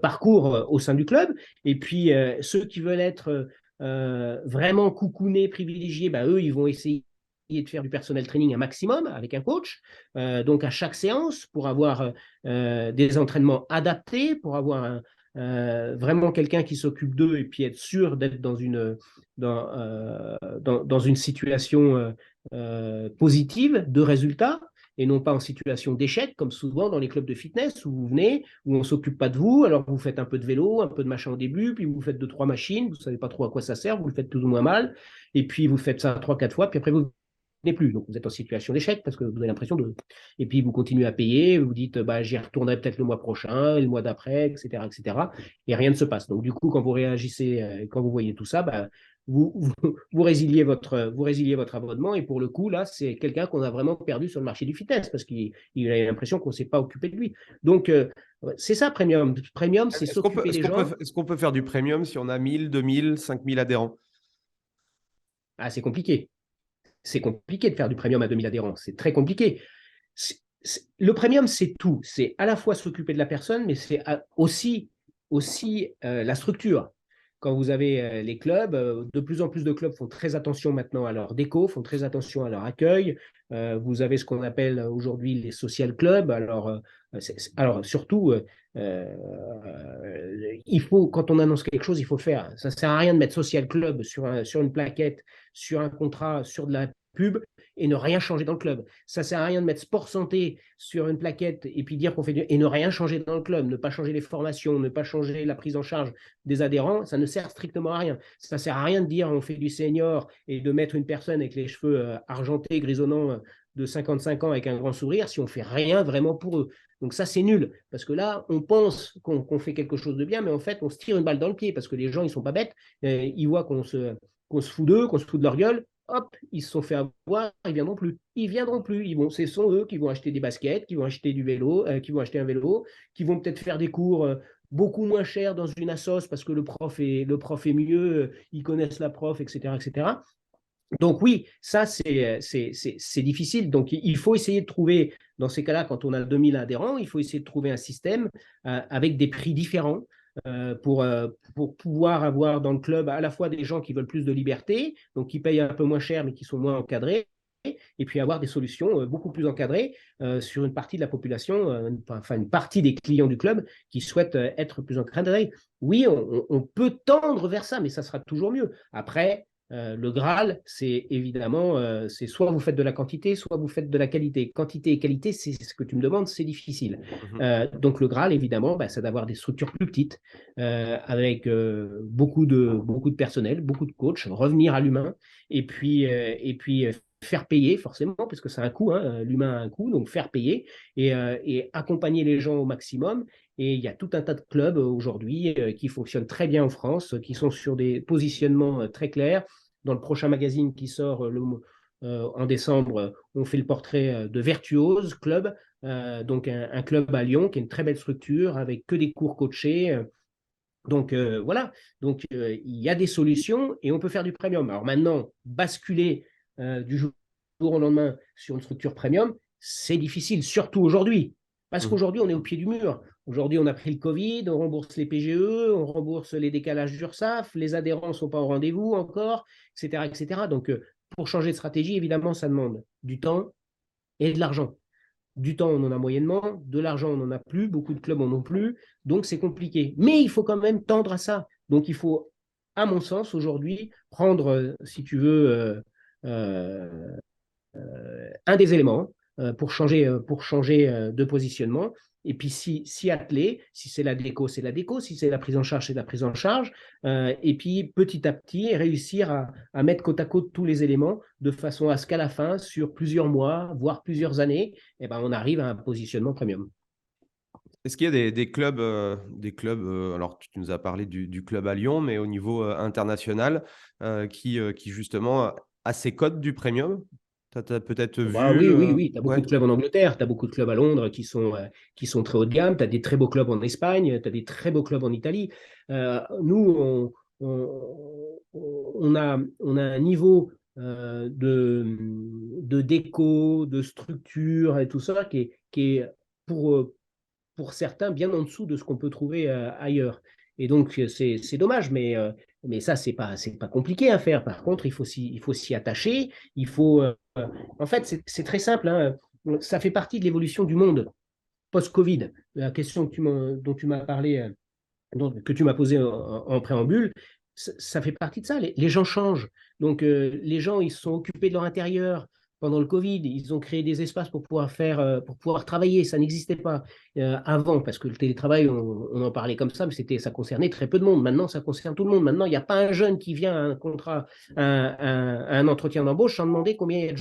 parcours au sein du club. Et puis, ceux qui veulent être vraiment coucounés, privilégiés, bah, eux, ils vont essayer de faire du personnel training un maximum avec un coach, donc à chaque séance, pour avoir des entraînements adaptés, pour avoir vraiment quelqu'un qui s'occupe d'eux et puis être sûr d'être dans une situation positive de résultats et non pas en situation d'échec, comme souvent dans les clubs de fitness où vous venez, où on ne s'occupe pas de vous, alors vous faites un peu de vélo, un peu de machin au début, puis vous faites 2-3 machines, vous ne savez pas trop à quoi ça sert, vous le faites plus ou moins mal, et puis vous faites ça 3-4 fois, puis après vous n'est plus. Donc, vous êtes en situation d'échec parce que vous avez l'impression de. Et puis, vous continuez à payer, vous dites, bah, j'y retournerai peut-être le mois prochain, le mois d'après, etc., etc. Et rien ne se passe. Donc, du coup, quand vous réagissez, quand vous voyez tout ça, bah, vous résiliez votre abonnement. Et pour le coup, là, c'est quelqu'un qu'on a vraiment perdu sur le marché du fitness parce qu'il a l'impression qu'on ne s'est pas occupé de lui. Donc, c'est ça, premium. Premium, c'est s'occuper des gens. Est-ce qu'on peut faire du premium si on a 1000, 2000, 5000 adhérents? Ah, c'est compliqué. C'est compliqué de faire du premium à 2000 adhérents. C'est très compliqué. Le premium, c'est tout. C'est à la fois s'occuper de la personne, mais c'est aussi la structure. Quand vous avez les clubs, de plus en plus de clubs font très attention maintenant à leur déco, font très attention à leur accueil. Vous avez ce qu'on appelle aujourd'hui les social clubs. Alors surtout, il faut, quand on annonce quelque chose, il faut le faire. Ça ne sert à rien de mettre social club sur une plaquette, sur un contrat, sur de la pub et ne rien changer dans le club. Ça ne sert à rien de mettre sport santé sur une plaquette et puis dire qu'on fait et ne rien changer dans le club, ne pas changer les formations, ne pas changer la prise en charge des adhérents, ça ne sert strictement à rien. Ça ne sert à rien de dire on fait du senior et de mettre une personne avec les cheveux argentés, grisonnants de 55 ans avec un grand sourire si on ne fait rien vraiment pour eux. Donc ça, c'est nul, parce que là, on pense qu'on fait quelque chose de bien, mais en fait, on se tire une balle dans le pied, parce que les gens, ils ne sont pas bêtes, ils voient qu'on se fout d'eux, qu'on se fout de leur gueule, hop, ils se sont fait avoir, ils ne viendront plus. Ils viendront plus. Ce sont eux qui vont acheter des baskets, qui vont acheter du vélo, qui vont acheter un vélo, qui vont peut-être faire des cours beaucoup moins chers dans une assoce parce que le prof est mieux, ils connaissent la prof, etc., etc. Donc oui, ça, c'est difficile. Donc il faut essayer de trouver, dans ces cas-là, quand on a 2000 adhérents, il faut essayer de trouver un système avec des prix différents pour pouvoir avoir dans le club à la fois des gens qui veulent plus de liberté, donc qui payent un peu moins cher mais qui sont moins encadrés, et puis avoir des solutions beaucoup plus encadrées sur une partie de la population, enfin une partie des clients du club qui souhaitent être plus encadrés. Oui, on peut tendre vers ça, mais ça sera toujours mieux. Après, le Graal, c'est évidemment, c'est soit vous faites de la quantité, soit vous faites de la qualité. Quantité et qualité, c'est ce que tu me demandes, c'est difficile. Donc le Graal, évidemment, c'est d'avoir des structures plus petites, avec beaucoup de personnel, beaucoup de coachs, revenir à l'humain, et puis faire payer forcément, parce que c'est un coût, hein, l'humain a un coût, donc faire payer et accompagner les gens au maximum. Et il y a tout un tas de clubs aujourd'hui qui fonctionnent très bien en France, qui sont sur des positionnements très clairs. Dans le prochain magazine qui sort en décembre, on fait le portrait de Virtuose Club, donc un club à Lyon qui est une très belle structure avec que des cours coachés. Donc voilà, donc il y a des solutions et on peut faire du premium. Alors maintenant, basculer du jour au lendemain sur une structure premium, c'est difficile, surtout aujourd'hui. Parce qu'aujourd'hui, on est au pied du mur. Aujourd'hui, on a pris le Covid, on rembourse les PGE, on rembourse les décalages d'URSSAF, les adhérents ne sont pas au rendez-vous encore, etc. etc. Donc, pour changer de stratégie, évidemment, ça demande du temps et de l'argent. Du temps, on en a moyennement, de l'argent, on n'en a plus, beaucoup de clubs en ont plus, donc c'est compliqué. Mais il faut quand même tendre à ça. Donc, il faut, à mon sens, aujourd'hui, prendre, si tu veux, un des éléments pour changer de positionnement. Et puis, si atteler, si c'est la déco, c'est la déco, si c'est la prise en charge, c'est la prise en charge. Et puis, petit à petit, réussir à mettre côte à côte tous les éléments de façon à ce qu'à la fin, sur plusieurs mois, voire plusieurs années, on arrive à un positionnement premium. Est-ce qu'il y a des clubs, alors tu nous as parlé du club à Lyon, mais au niveau international, qui justement a ses codes du premium? Tu as peut-être vu Oui. Tu as beaucoup de clubs en Angleterre, tu as beaucoup de clubs à Londres qui sont très haut de gamme, tu as des très beaux clubs en Espagne, tu as des très beaux clubs en Italie. Nous, on a un niveau de déco, de structure et tout ça qui est pour certains bien en dessous de ce qu'on peut trouver ailleurs. Et donc, c'est dommage, mais ça, c'est pas compliqué à faire. Par contre, il faut s'y attacher. En fait, c'est très simple, hein. Ça fait partie de l'évolution du monde post-Covid. La question dont tu m'as parlé, que tu m'as posée en préambule, ça fait partie de ça. Les gens changent. Donc, les gens, ils se sont occupés de leur intérieur. Pendant le Covid, ils ont créé des espaces pour pouvoir travailler. Ça n'existait pas avant, parce que le télétravail, on en parlait comme ça, mais ça concernait très peu de monde. Maintenant, ça concerne tout le monde. Maintenant, il n'y a pas un jeune qui vient à un contrat, un entretien d'embauche sans demander combien il y a de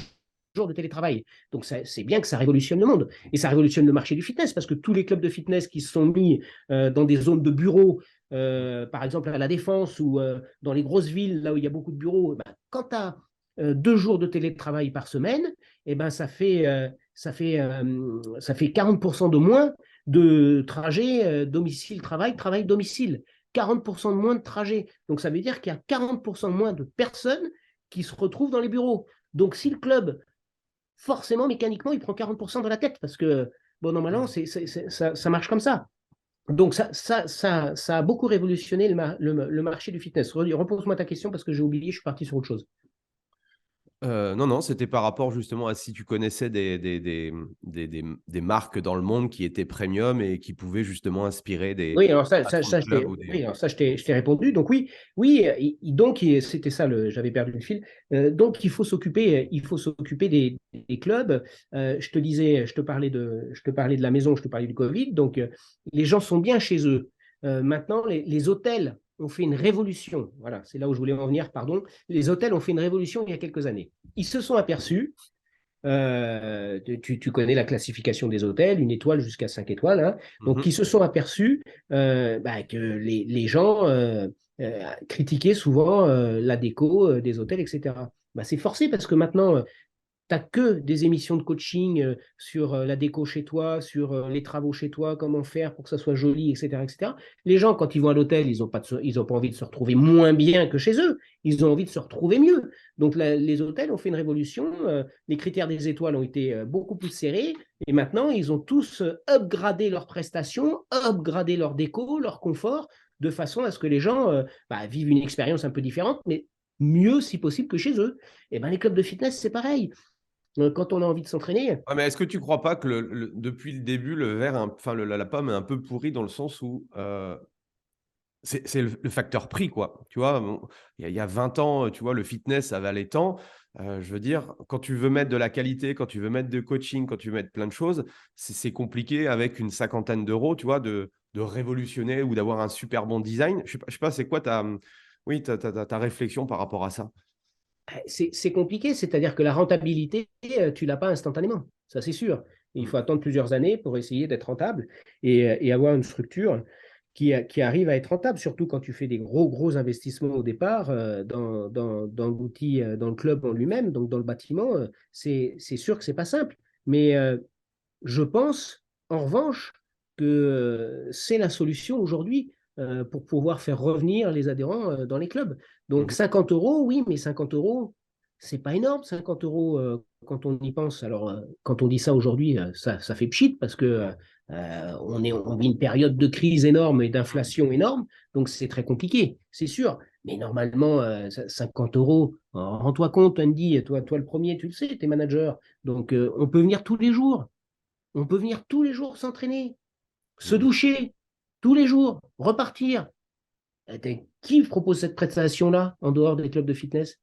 jours de télétravail. Donc, c'est bien que ça révolutionne le monde. Et ça révolutionne le marché du fitness, parce que tous les clubs de fitness qui se sont mis dans des zones de bureaux, par exemple à La Défense ou dans les grosses villes, là où il y a beaucoup de bureaux, quand tu as 2 jours de télétravail par semaine, ça fait 40% de moins de trajets domicile-travail, travail-domicile. 40% de moins de trajets. Donc, ça veut dire qu'il y a 40% de moins de personnes qui se retrouvent dans les bureaux. Donc, si le club, forcément, mécaniquement, il prend 40% de la tête, parce que, bon, normalement, ça marche comme ça. Donc, ça a beaucoup révolutionné le marché du fitness. Repose-moi ta question, parce que j'ai oublié, je suis parti sur autre chose. Non, c'était par rapport justement à si tu connaissais des marques dans le monde qui étaient premium et qui pouvaient justement inspirer des Oui, alors ça, patrons de clubs ou des… oui, alors ça, je t'ai répondu. Donc oui, donc c'était ça, j'avais perdu le fil. Donc il faut s'occuper des clubs. Je te parlais de la maison, je te parlais du Covid. Donc les gens sont bien chez eux. Maintenant, les hôtels ont fait une révolution. Voilà, c'est là où je voulais en venir, pardon. Les hôtels ont fait une révolution il y a quelques années. Ils se sont aperçus, tu connais la classification des hôtels, 1 étoile jusqu'à 5 étoiles, hein. Donc ils se sont aperçus que les gens critiquaient souvent la déco des hôtels, etc. C'est forcé, parce que maintenant, tu n'as que des émissions de coaching sur la déco chez toi, sur les travaux chez toi, comment faire pour que ça soit joli, etc. etc. Les gens, quand ils vont à l'hôtel, ils n'ont pas envie de se retrouver moins bien que chez eux. Ils ont envie de se retrouver mieux. Donc, les hôtels ont fait une révolution. Les critères des étoiles ont été beaucoup plus serrés. Et maintenant, ils ont tous upgradé leurs prestations, upgradé leur déco, leur confort, de façon à ce que les gens vivent une expérience un peu différente, mais mieux, si possible, que chez eux. Et les clubs de fitness, c'est pareil. quand on a envie de s'entraîner. Ouais, mais est-ce que tu ne crois pas que depuis le début, le verre, enfin la pomme est un peu pourrie dans le sens où c'est le facteur prix, quoi. Tu vois, il y a 20 ans, tu vois, le fitness, ça valait tant. Je veux dire, quand tu veux mettre de la qualité, quand tu veux mettre de coaching, quand tu veux mettre plein de choses, c'est compliqué avec une cinquantaine d'euros, tu vois, de révolutionner ou d'avoir un super bon design. Je sais pas, c'est quoi oui, ta réflexion par rapport à ça? C'est compliqué, c'est-à-dire que la rentabilité, tu ne l'as pas instantanément, ça c'est sûr. Il Mm. faut attendre plusieurs années pour essayer d'être rentable et avoir une structure qui arrive à être rentable, surtout quand tu fais des gros investissements au départ dans l'outil, dans le club en lui-même, donc dans le bâtiment, c'est sûr que ce n'est pas simple. Mais je pense, en revanche, que c'est la solution aujourd'hui pour pouvoir faire revenir les adhérents dans les clubs. Donc Mhm. 50 euros, oui, mais 50 euros, c'est pas énorme, 50 euros quand on y pense. Alors, quand on dit ça aujourd'hui, ça fait pchit parce que on vit une période de crise énorme et d'inflation énorme, donc c'est très compliqué, c'est sûr. Mais normalement, 50 euros, rends-toi compte, Andy, toi le premier, tu le sais, tu es manager. Donc, on peut venir tous les jours. On peut venir tous les jours s'entraîner, se Mhm. doucher, tous les jours, repartir. Qui propose cette prestation-là en dehors des clubs de fitness?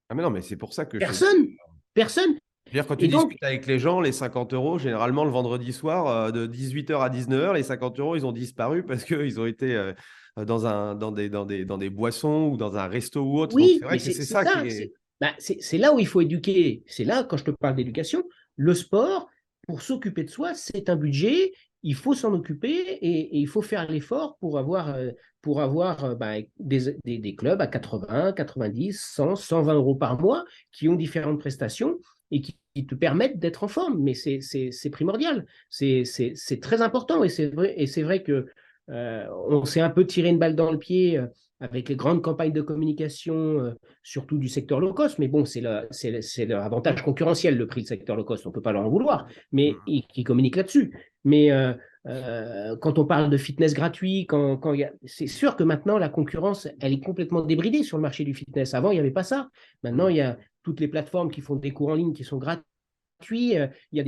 Ah, mais non, mais c'est pour ça que je te dis. Personne. Personne. Je veux dire, quand tu Et donc, discutes avec les gens, les 50 euros, généralement le vendredi soir, de 18h à 19h, les 50 euros, ils ont disparu parce qu'ils ont été dans des boissons ou dans un resto ou autre. Donc, c'est oui, vrai mais que c'est c'est ça ça. qui est. C'est là où il faut éduquer. C'est là, quand je te parle d'éducation, le sport, pour s'occuper de soi, c'est un budget. Il faut s'en occuper et il faut faire l'effort pour avoir des clubs à 80, 90, 100, 120 euros par mois qui ont différentes prestations et qui te permettent d'être en forme. Mais c'est primordial. C'est très important. Et c'est vrai que on s'est un peu tiré une balle dans le pied avec les grandes campagnes de communication, surtout du secteur low cost. Mais bon, c'est leur avantage concurrentiel, le prix du secteur low cost. On ne peut pas leur en vouloir, mais qui communiquent là-dessus. Mais quand on parle de fitness gratuit, c'est sûr que maintenant, la concurrence, elle est complètement débridée sur le marché du fitness. Avant, il n'y avait pas ça. Maintenant, il y a toutes les plateformes qui font des cours en ligne qui sont gratuits. Il y a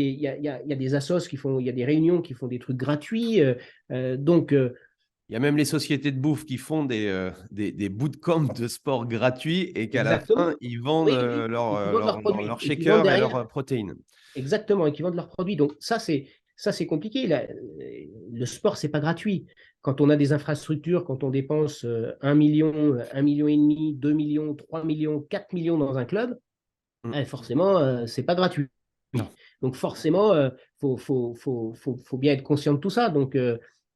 des assos il y a des réunions qui font des trucs gratuits. Donc, Il y a même les sociétés de bouffe qui font des bootcamps de sport gratuits et qu'à la exactement. fin, ils vendent Oui, oui. Et qui vendent leurs leur produits et qui vendent shaker et derrière. leurs protéines. Exactement, et qui vendent leurs produits. Donc ça, c'est compliqué. Le sport, c'est pas gratuit. Quand on a des infrastructures, quand on dépense 1 million, 1,5 million, 2 millions, 3 millions, 4 millions dans un club, Mm. forcément, c'est pas gratuit. Non. Donc forcément, faut bien être conscient de tout ça. Donc,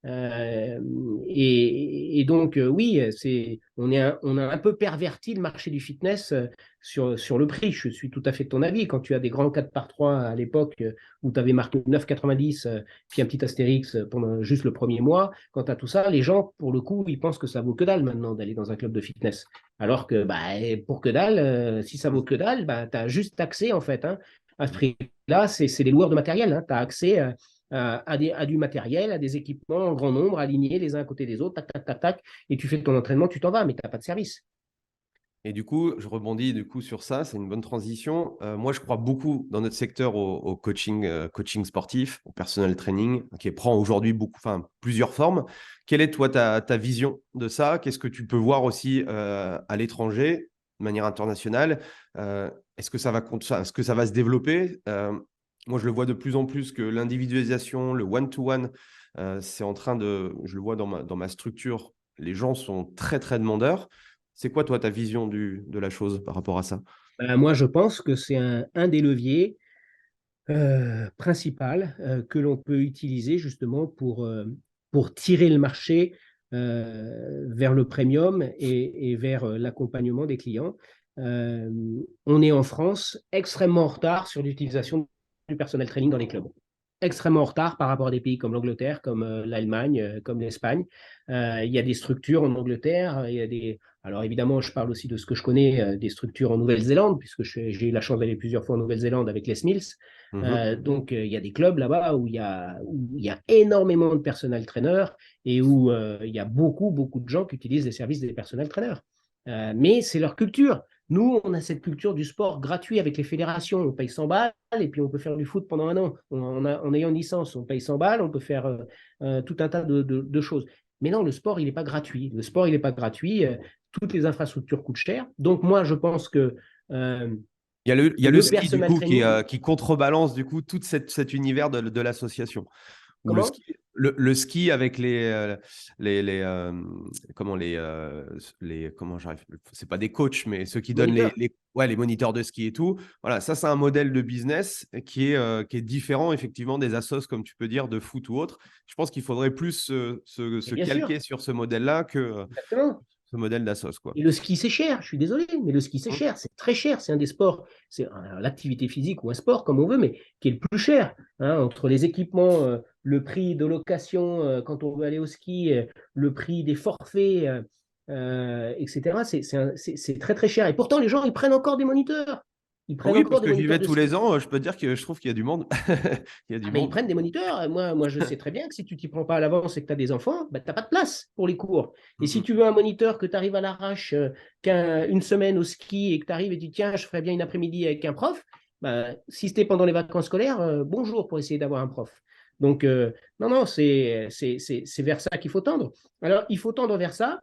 et donc, oui, on a un peu perverti le marché du fitness sur le prix. Je suis tout à fait de ton avis. Quand tu as des grands 4 par 3 à l'époque où tu avais marqué 9,90 puis un petit astérix pendant juste le premier mois, quand tu as tout ça, les gens, pour le coup, ils pensent que ça vaut que dalle maintenant d'aller dans un club de fitness. Alors que pour que dalle, si ça vaut que dalle, tu as juste accès en fait, hein, à ce prix-là, c'est des loueurs de matériel. Hein. Tu as accès à du matériel, à des équipements en grand nombre, alignés les uns à côté des autres, tac, tac, tac, tac, et tu fais ton entraînement, tu t'en vas, mais tu n'as pas de service. Et du coup, je rebondis sur ça, c'est une bonne transition. Moi, je crois beaucoup dans notre secteur au coaching, coaching sportif, au personal training, qui prend aujourd'hui plusieurs formes. Quelle est toi ta vision de ça? Qu'est-ce que tu peux voir aussi à l'étranger, de manière internationale? Est-ce que ça va se développer? Moi, je le vois de plus en plus que l'individualisation, le one-to-one, c'est en train je le vois dans ma structure, les gens sont très, très demandeurs. C'est quoi, toi, ta vision de la chose par rapport à ça? Moi, je pense que c'est un des leviers principal que l'on peut utiliser justement pour tirer le marché vers le premium et vers l'accompagnement des clients. Euh, on est en France extrêmement en retard sur l'utilisation du personnel training dans les clubs. Extrêmement en retard par rapport à des pays comme l'Angleterre, comme l'Allemagne, comme l'Espagne. Il y a des structures en Angleterre, il y a des... Alors évidemment, je parle aussi de ce que je connais, des structures en Nouvelle-Zélande, puisque j'ai eu la chance d'aller plusieurs fois en Nouvelle-Zélande avec les Mills. Mhm. Donc, il y a des clubs là-bas où il y a énormément de personnel traîneurs et où il y a beaucoup de gens qui utilisent les services des personnel traîneurs. Mais c'est leur culture. Nous, on a cette culture du sport gratuit avec les fédérations. On paye 100 balles et puis on peut faire du foot pendant un an. En ayant une licence, on paye 100 balles, on peut faire tout un tas de choses. Mais non, le sport, il n'est pas gratuit. Le sport, il n'est pas gratuit. Toutes les infrastructures coûtent cher. Donc, moi, je pense que il y a le ski du coup training, qui contrebalance du coup tout cet univers de l'association. Ou comment le ski avec comment j'arrive, c'est pas des coachs, mais ceux qui donnent moniteur. les moniteurs de ski et tout. Voilà, ça c'est un modèle de business qui est différent effectivement des assos, comme tu peux dire, de foot ou autre. Je pense qu'il faudrait plus se Bien sûr, calquer sur ce modèle-là que exactement. ce modèle d'assos, quoi. Et le ski, c'est cher, je suis désolé, mais le ski, c'est Mmh. cher, c'est très cher. C'est un des sports, c'est l'activité physique ou un sport, comme on veut, mais qui est le plus cher. Hein, entre les équipements, le prix de location quand on veut aller au ski, le prix des forfaits, etc., c'est très, très cher. Et pourtant, les gens, ils prennent encore des moniteurs. Ils prennent Oui, parce encore des que j'y moniteurs vais de tous ski. les ans, je peux te dire que je trouve qu'il y a du monde. Il y a Ah, du mais ils monde. prennent des moniteurs. Moi, je sais très bien que si tu t'y prends pas à l'avance et que tu as des enfants, bah, tu n'as pas de place pour les cours. Et si Mmh. tu veux un moniteur que tu arrives à l'arrache une semaine au ski et que tu arrives et tu dis tiens, je ferais bien une après-midi avec un prof, bah, si c'était pendant les vacances scolaires, bonjour pour essayer d'avoir un prof. Donc, non, non, c'est vers ça qu'il faut tendre. Alors, il faut tendre vers ça.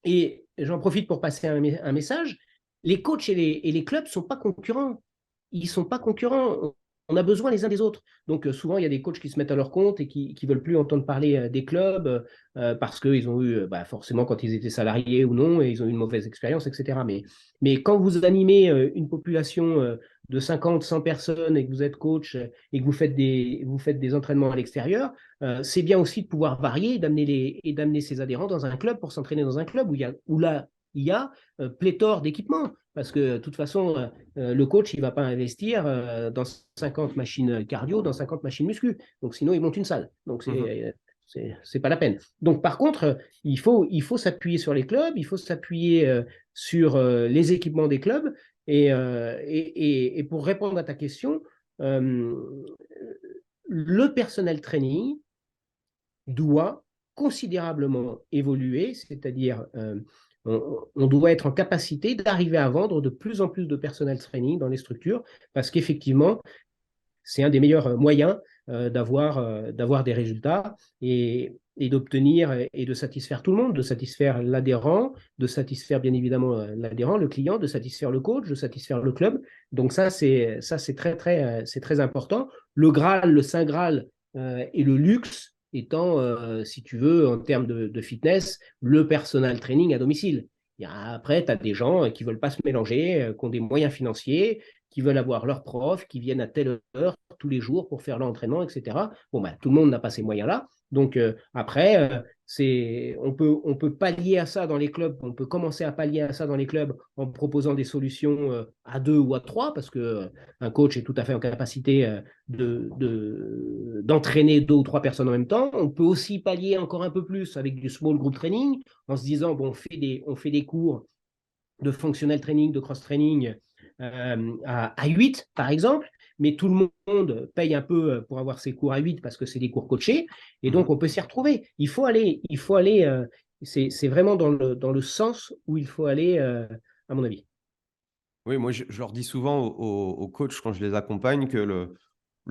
Et j'en profite pour passer un message. Les coachs et les clubs ne sont pas concurrents. Ils ne sont pas concurrents. On a besoin les uns des autres. Donc, souvent, il y a des coachs qui se mettent à leur compte et qui ne veulent plus entendre parler des clubs parce qu'ils ont eu, forcément, quand ils étaient salariés ou non, et ils ont eu une mauvaise expérience, etc. Mais quand vous animez une population de 50, 100 personnes et que vous êtes coach et que vous faites des entraînements à l'extérieur, c'est bien aussi de pouvoir varier et d'amener ses adhérents dans un club pour s'entraîner dans un club où là, il y a pléthore d'équipements. Parce que de toute façon, le coach, il ne va pas investir dans 50 machines cardio, dans 50 machines muscu. Donc sinon, il monte une salle. Donc Mmh. c'est pas la peine. Donc par contre, il faut s'appuyer sur les clubs, il faut s'appuyer sur les équipements des clubs. Et pour répondre à ta question, le personnel training doit considérablement évoluer, c'est-à-dire on doit être en capacité d'arriver à vendre de plus en plus de personnel training dans les structures, parce qu'effectivement, c'est un des meilleurs moyens d'avoir des résultats et d'obtenir et de satisfaire tout le monde, de satisfaire l'adhérent, de satisfaire bien évidemment l'adhérent, le client, de satisfaire le coach, de satisfaire le club. Donc c'est très important. Le Graal, le Saint Graal et le luxe étant, si tu veux, en termes de fitness, le personal training à domicile. Après, tu as des gens qui ne veulent pas se mélanger, qui ont des moyens financiers, qui veulent avoir leur prof, qui viennent à telle heure tous les jours pour faire leur entraînement, etc. Bon, tout le monde n'a pas ces moyens-là. Donc, après, on peut pallier à ça dans les clubs, on peut commencer à pallier à ça dans les clubs en proposant des solutions à 2 ou à 3, parce qu'un coach est tout à fait en capacité d'entraîner 2 ou 3 personnes en même temps. On peut aussi pallier encore un peu plus avec du small group training, en se disant, bon, on fait des cours de functional training, de cross training à 8, par exemple, mais tout le monde paye un peu pour avoir ses cours à 8 parce que c'est des cours coachés, et donc on peut s'y retrouver. Il faut aller c'est vraiment dans le sens où il faut aller, à mon avis. Oui, moi, je leur dis souvent aux coachs quand je les accompagne que le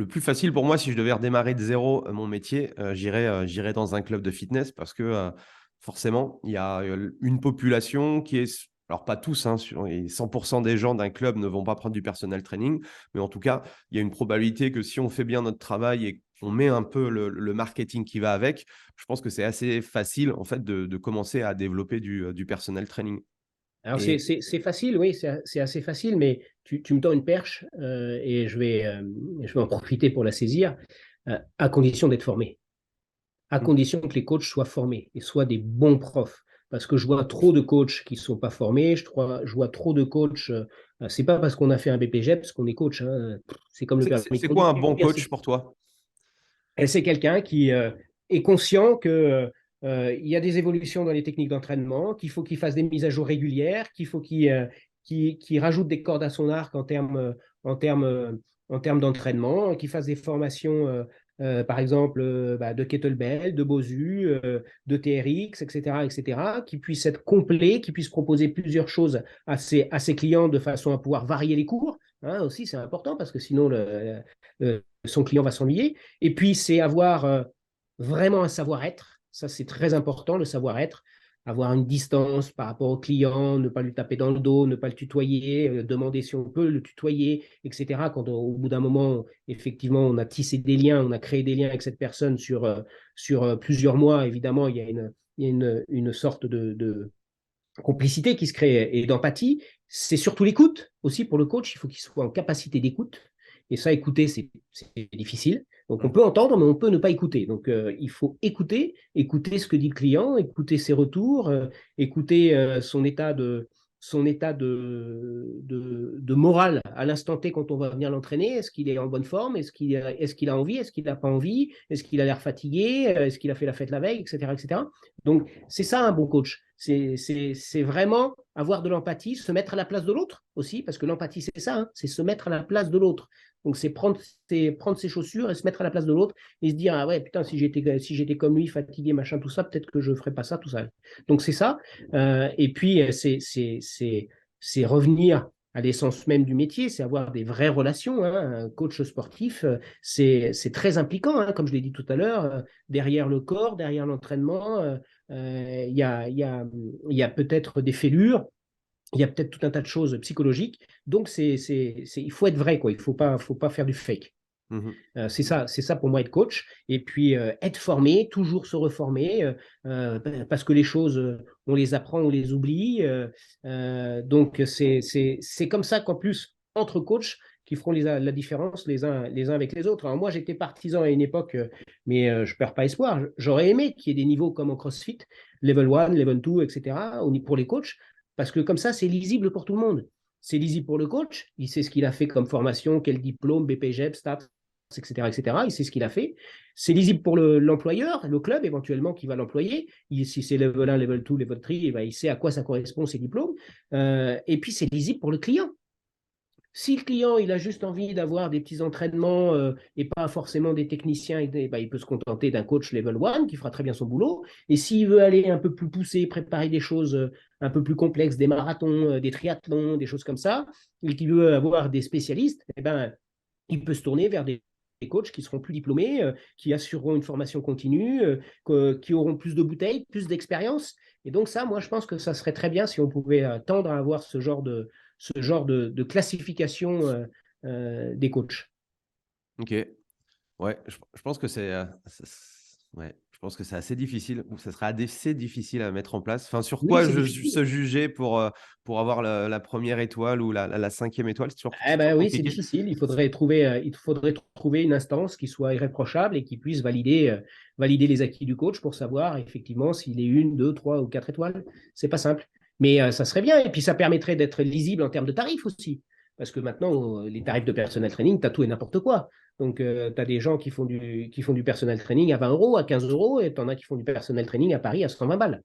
plus facile pour moi, si je devais redémarrer de zéro mon métier, j'irais dans un club de fitness parce que forcément, il y a une population qui est, alors pas tous, hein, et 100% des gens d'un club ne vont pas prendre du personal training, mais en tout cas, il y a une probabilité que si on fait bien notre travail et qu'on met un peu le marketing qui va avec, je pense que c'est assez facile en fait de commencer à développer du personal training. Alors, Et c'est facile, oui, c'est assez facile, mais tu me tends une perche et je vais en profiter pour la saisir, à condition d'être formé, à condition que les coachs soient formés et soient des bons profs. Parce que je vois trop de coachs qui ne sont pas formés, je vois trop de coachs. C'est pas parce qu'on a fait un BPGEPS qu'on est coach. Hein. C'est comme le permis de c'est quoi un bon conduire. coach pour toi? C'est quelqu'un qui est conscient que il y a des évolutions dans les techniques d'entraînement, qu'il faut qu'il fasse des mises à jour régulières, qu'il faut qu'il rajoute des cordes à son arc en termes d'entraînement, qu'il fasse des formations par exemple de kettlebell, de Bosu, de TRX, etc., qui puisse être complet, qui puisse proposer plusieurs choses à ses clients de façon à pouvoir varier les cours. Hein, aussi, c'est important parce que sinon, son client va s'ennuyer. Et puis, c'est avoir vraiment un savoir-être. Ça, c'est très important, le savoir-être. Avoir une distance par rapport au client, ne pas lui taper dans le dos, ne pas le tutoyer, demander si on peut le tutoyer, etc. Quand au bout d'un moment, effectivement, on a tissé des liens, on a créé des liens avec cette personne sur plusieurs mois, évidemment, il y a une sorte de complicité qui se crée et d'empathie. C'est surtout l'écoute aussi pour le coach. Il faut qu'il soit en capacité d'écoute. Et ça, écouter, c'est difficile. Donc, on peut entendre, mais on peut ne pas écouter. Donc, il faut écouter ce que dit le client, écouter ses retours, écouter son état de morale à l'instant T quand on va venir l'entraîner. Est-ce qu'il est en bonne forme? Est-ce qu'il a envie? Est-ce qu'il n'a pas envie? Est-ce qu'il a l'air fatigué? Est-ce qu'il a fait la fête la veille? Etc. etc. Donc, c'est ça un bon coach. C'est vraiment avoir de l'empathie, se mettre à la place de l'autre aussi, parce que l'empathie, c'est ça, hein, c'est se mettre à la place de l'autre. Donc, c'est prendre ses chaussures et se mettre à la place de l'autre et se dire, ah ouais, putain, si j'étais comme lui, fatigué, machin, tout ça, peut-être que je ne ferais pas ça, tout ça. Donc, c'est ça. Et puis, c'est revenir à l'essence même du métier, c'est avoir des vraies relations. Hein. Un coach sportif, c'est très impliquant, hein, comme je l'ai dit tout à l'heure, derrière le corps, derrière l'entraînement. Il y a peut-être des fêlures, il y a peut-être tout un tas de choses psychologiques. Donc, il faut être vrai, quoi. Il ne faut pas faire du fake. C'est ça pour moi être coach. Et puis être formé, toujours se reformer, parce que les choses, on les apprend, on les oublie. Donc c'est comme ça qu'en plus, entre coachs, qui feront la différence les uns avec les autres. Alors moi, j'étais partisan à une époque, mais je ne perds pas espoir. J'aurais aimé qu'il y ait des niveaux comme en CrossFit, level 1, level 2, etc., pour les coachs, parce que comme ça, c'est lisible pour tout le monde. C'est lisible pour le coach, il sait ce qu'il a fait comme formation, quel diplôme, BPGEP, STAPS, etc., etc. Il sait ce qu'il a fait. C'est lisible pour l'employeur, le club éventuellement qui va l'employer. Si c'est level 1, level 2, level 3, il sait à quoi ça correspond, ces diplômes. Et puis, c'est lisible pour le client. Si le client il a juste envie d'avoir des petits entraînements et pas forcément des techniciens, il peut se contenter d'un coach level 1 qui fera très bien son boulot. Et s'il veut aller un peu plus poussé, préparer des choses un peu plus complexes, des marathons, des triathlons, des choses comme ça, et qu'il veut avoir des spécialistes, il peut se tourner vers des coachs qui seront plus diplômés, qui assureront une formation continue, qui auront plus de bouteilles, plus d'expérience. Et donc ça, moi, je pense que ça serait très bien si on pouvait tendre à avoir ce genre de classification des coachs. Ok. Ouais, je pense que ouais, je pense que c'est assez difficile, ou ça sera assez difficile à mettre en place. Enfin, sur Oui, quoi c'est difficile. se juger pour avoir la première étoile ou la cinquième étoile, c'est toujours Oui, c'est compliqué. difficile. Il faudrait trouver une instance qui soit irréprochable et qui puisse valider les acquis du coach pour savoir effectivement s'il est 1, 2, 3 ou 4 étoiles. C'est pas simple. Mais ça serait bien. Et puis ça permettrait d'être lisible en termes de tarifs aussi. Parce que maintenant, les tarifs de personal training, tu as tout et n'importe quoi. Donc, tu as des gens qui font du personal training à 20 euros, à 15 euros, et tu en as qui font du personal training à Paris à 120 balles.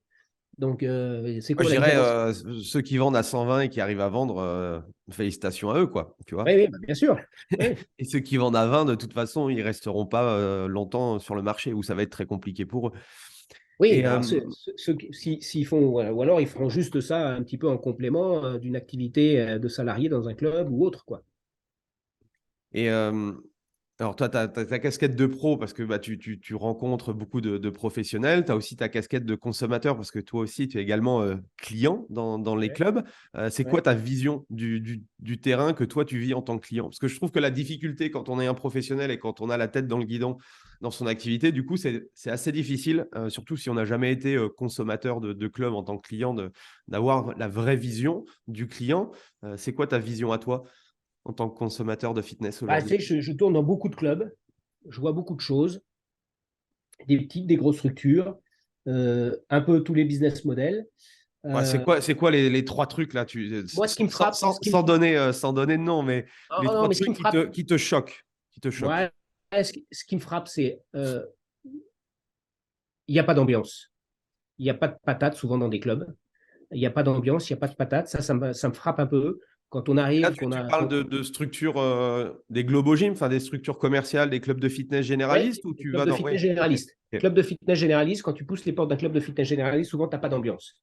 Donc, c'est Moi, quoi je la dirais différence? ceux qui vendent à 120 et qui arrivent à vendre, félicitations à eux, quoi, tu vois. Oui, oui, bien sûr. Oui. Et ceux qui vendent à 20, de toute façon, ils resteront pas longtemps sur le marché, où ça va être très compliqué pour eux. Oui, Et, alors s'ils font, voilà, ou alors ils feront juste ça un petit peu en complément d'une activité de salarié dans un club ou autre, quoi. et alors, toi, tu as ta casquette de pro parce que tu rencontres beaucoup de professionnels. Tu as aussi ta casquette de consommateur parce que toi aussi, tu es également client dans les Ouais, clubs. C'est quoi ouais. ta vision du terrain que toi, tu vis en tant que client? Parce que je trouve que la difficulté quand on est un professionnel et quand on a la tête dans le guidon dans son activité, du coup, c'est assez difficile, surtout si on n'a jamais été consommateur de club en tant que client, d'avoir la vraie vision du client. C'est quoi ta vision à toi en tant que consommateur de fitness Tu aujourd'hui? sais, je tourne dans beaucoup de clubs, je vois beaucoup de choses, des petites, des grosses structures, un peu tous les business models. Ouais, Euh, c'est quoi les trois trucs là, Moi, ce qui me frappe, sans donner de nom, mais les oh, non, trois mais ce qui trucs me frappe, qui te choquent, qui te choquent. ouais, ce qui me frappe, c'est il n'y a pas d'ambiance. Il n'y a pas de patate souvent dans des clubs. Il n'y a pas d'ambiance, il n'y a pas de patate. Ça me frappe un peu. Quand on Là, arrive, tu parles de structures, des Globo-Gym, enfin des structures commerciales, des clubs de fitness ouais, généralistes ou tu club vas de dans. fitness Oui, ok. généraliste. Ok. Club de fitness généraliste, quand tu pousses les portes d'un club de fitness généraliste, souvent, tu n'as pas d'ambiance.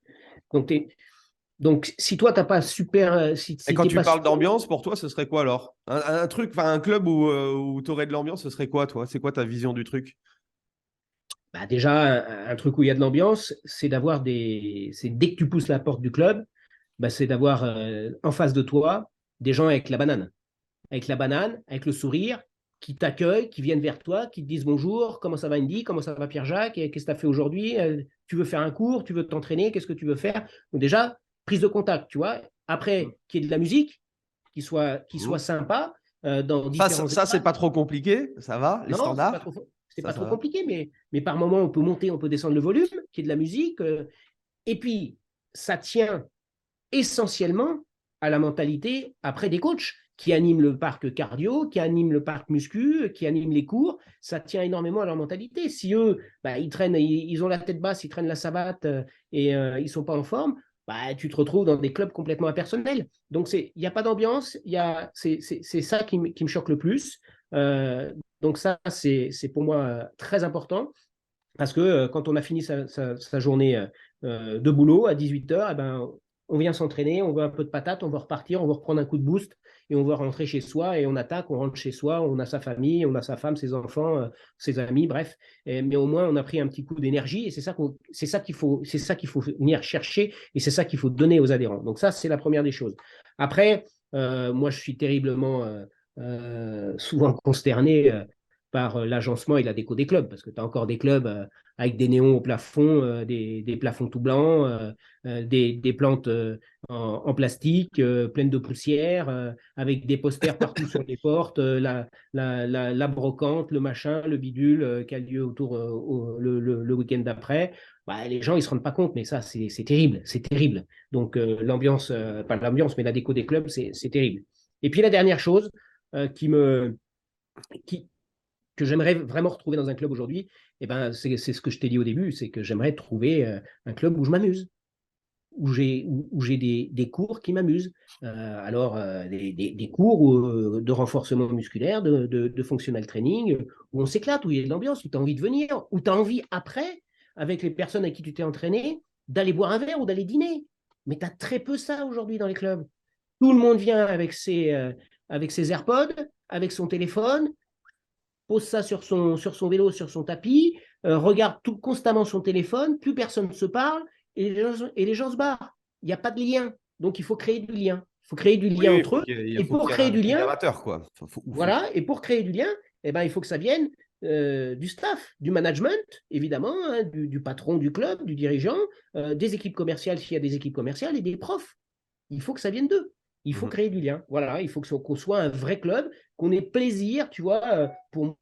Donc, si toi, tu n'as pas super. Si Et si quand t'es tu pas parles super. d'ambiance, pour toi, ce serait quoi alors? Un truc, enfin un club où tu aurais de l'ambiance, ce serait quoi, toi? C'est quoi ta vision du truc? Bah, déjà, un truc où il y a de l'ambiance, c'est d'avoir des. C'est dès que tu pousses la porte du club, bah, c'est d'avoir en face de toi des gens avec la banane. Avec la banane, avec le sourire, qui t'accueillent, qui viennent vers toi, qui te disent bonjour, comment ça va Andy, comment ça va Pierre-Jacques, et qu'est-ce que tu as fait aujourd'hui. Tu veux faire un cours, tu veux t'entraîner, qu'est-ce que tu veux faire. Donc déjà, prise de contact, tu vois. Après, qu'il y ait de la musique, qui soit Mhm. sympa, dans Ça, différents ça, c'est espaces. pas trop compliqué, ça va, les Non, standards? c'est Ça, pas ça trop va. compliqué, mais par moment, on peut monter, on peut descendre le volume, qu'il y ait de la musique. Et puis, ça tient essentiellement à la mentalité après des coachs qui animent le parc cardio, qui animent le parc muscu, qui animent les cours. Ça tient énormément à leur mentalité. Si eux, bah, ils ont la tête basse, ils traînent la savate et ils ne sont pas en forme, bah, tu te retrouves dans des clubs complètement impersonnels. Donc, il n'y a pas d'ambiance. C'est ça qui me choque le plus. Donc, ça, c'est pour moi très important. Parce que quand on a fini sa journée de boulot à 18h, eh ben, on vient s'entraîner, on veut un peu de patate, on va repartir, on va reprendre un coup de boost et on va rentrer chez soi et on attaque, on rentre chez soi, on a sa famille, on a sa femme, ses enfants, ses amis, bref. Mais au moins, on a pris un petit coup d'énergie et c'est ça qu'il faut venir chercher et c'est ça qu'il faut donner aux adhérents. Donc ça, c'est la première des choses. Après, moi, je suis terriblement souvent consterné par l'agencement et la déco des clubs, parce que tu as encore des clubs avec des néons au plafond, des plafonds tout blancs, des plantes en plastique pleines de poussière, avec des posters partout sur les portes, la brocante, le machin, le bidule qui a lieu autour le week-end d'après. Bah, les gens, ils ne se rendent pas compte, mais ça, c'est terrible, c'est terrible. Donc, l'ambiance, pas l'ambiance, mais la déco des clubs, c'est terrible. Et puis, la dernière chose qui, que j'aimerais vraiment retrouver dans un club aujourd'hui, eh ben, c'est ce que je t'ai dit au début, c'est que j'aimerais trouver un club où je m'amuse, où j'ai des cours qui m'amusent. Alors, des cours de renforcement musculaire, de functional training, où on s'éclate, où il y a de l'ambiance, où tu as envie de venir, où tu as envie après, avec les personnes avec qui tu t'es entraîné, d'aller boire un verre ou d'aller dîner. Mais tu as très peu ça aujourd'hui dans les clubs. Tout le monde vient avec ses AirPods, avec son téléphone, pose ça sur son vélo, sur son tapis, regarde constamment son téléphone, plus personne ne se parle et les gens se barrent. Il n'y a pas de lien. Donc, il faut créer du lien. Il faut créer du Oui, lien il entre faut eux. qu'il y ait, Et faut pour qu'il y ait créer un du lien, fédérateur, quoi. voilà, et pour créer du lien, eh ben, il faut que ça vienne du staff, du management, évidemment, hein, du patron du club, du dirigeant, des équipes commerciales s'il y a des équipes commerciales et des profs. Il faut que ça vienne d'eux. Il faut Mhm. créer du lien. Voilà, il faut qu'on soit un vrai club, qu'on ait plaisir, tu vois. Pour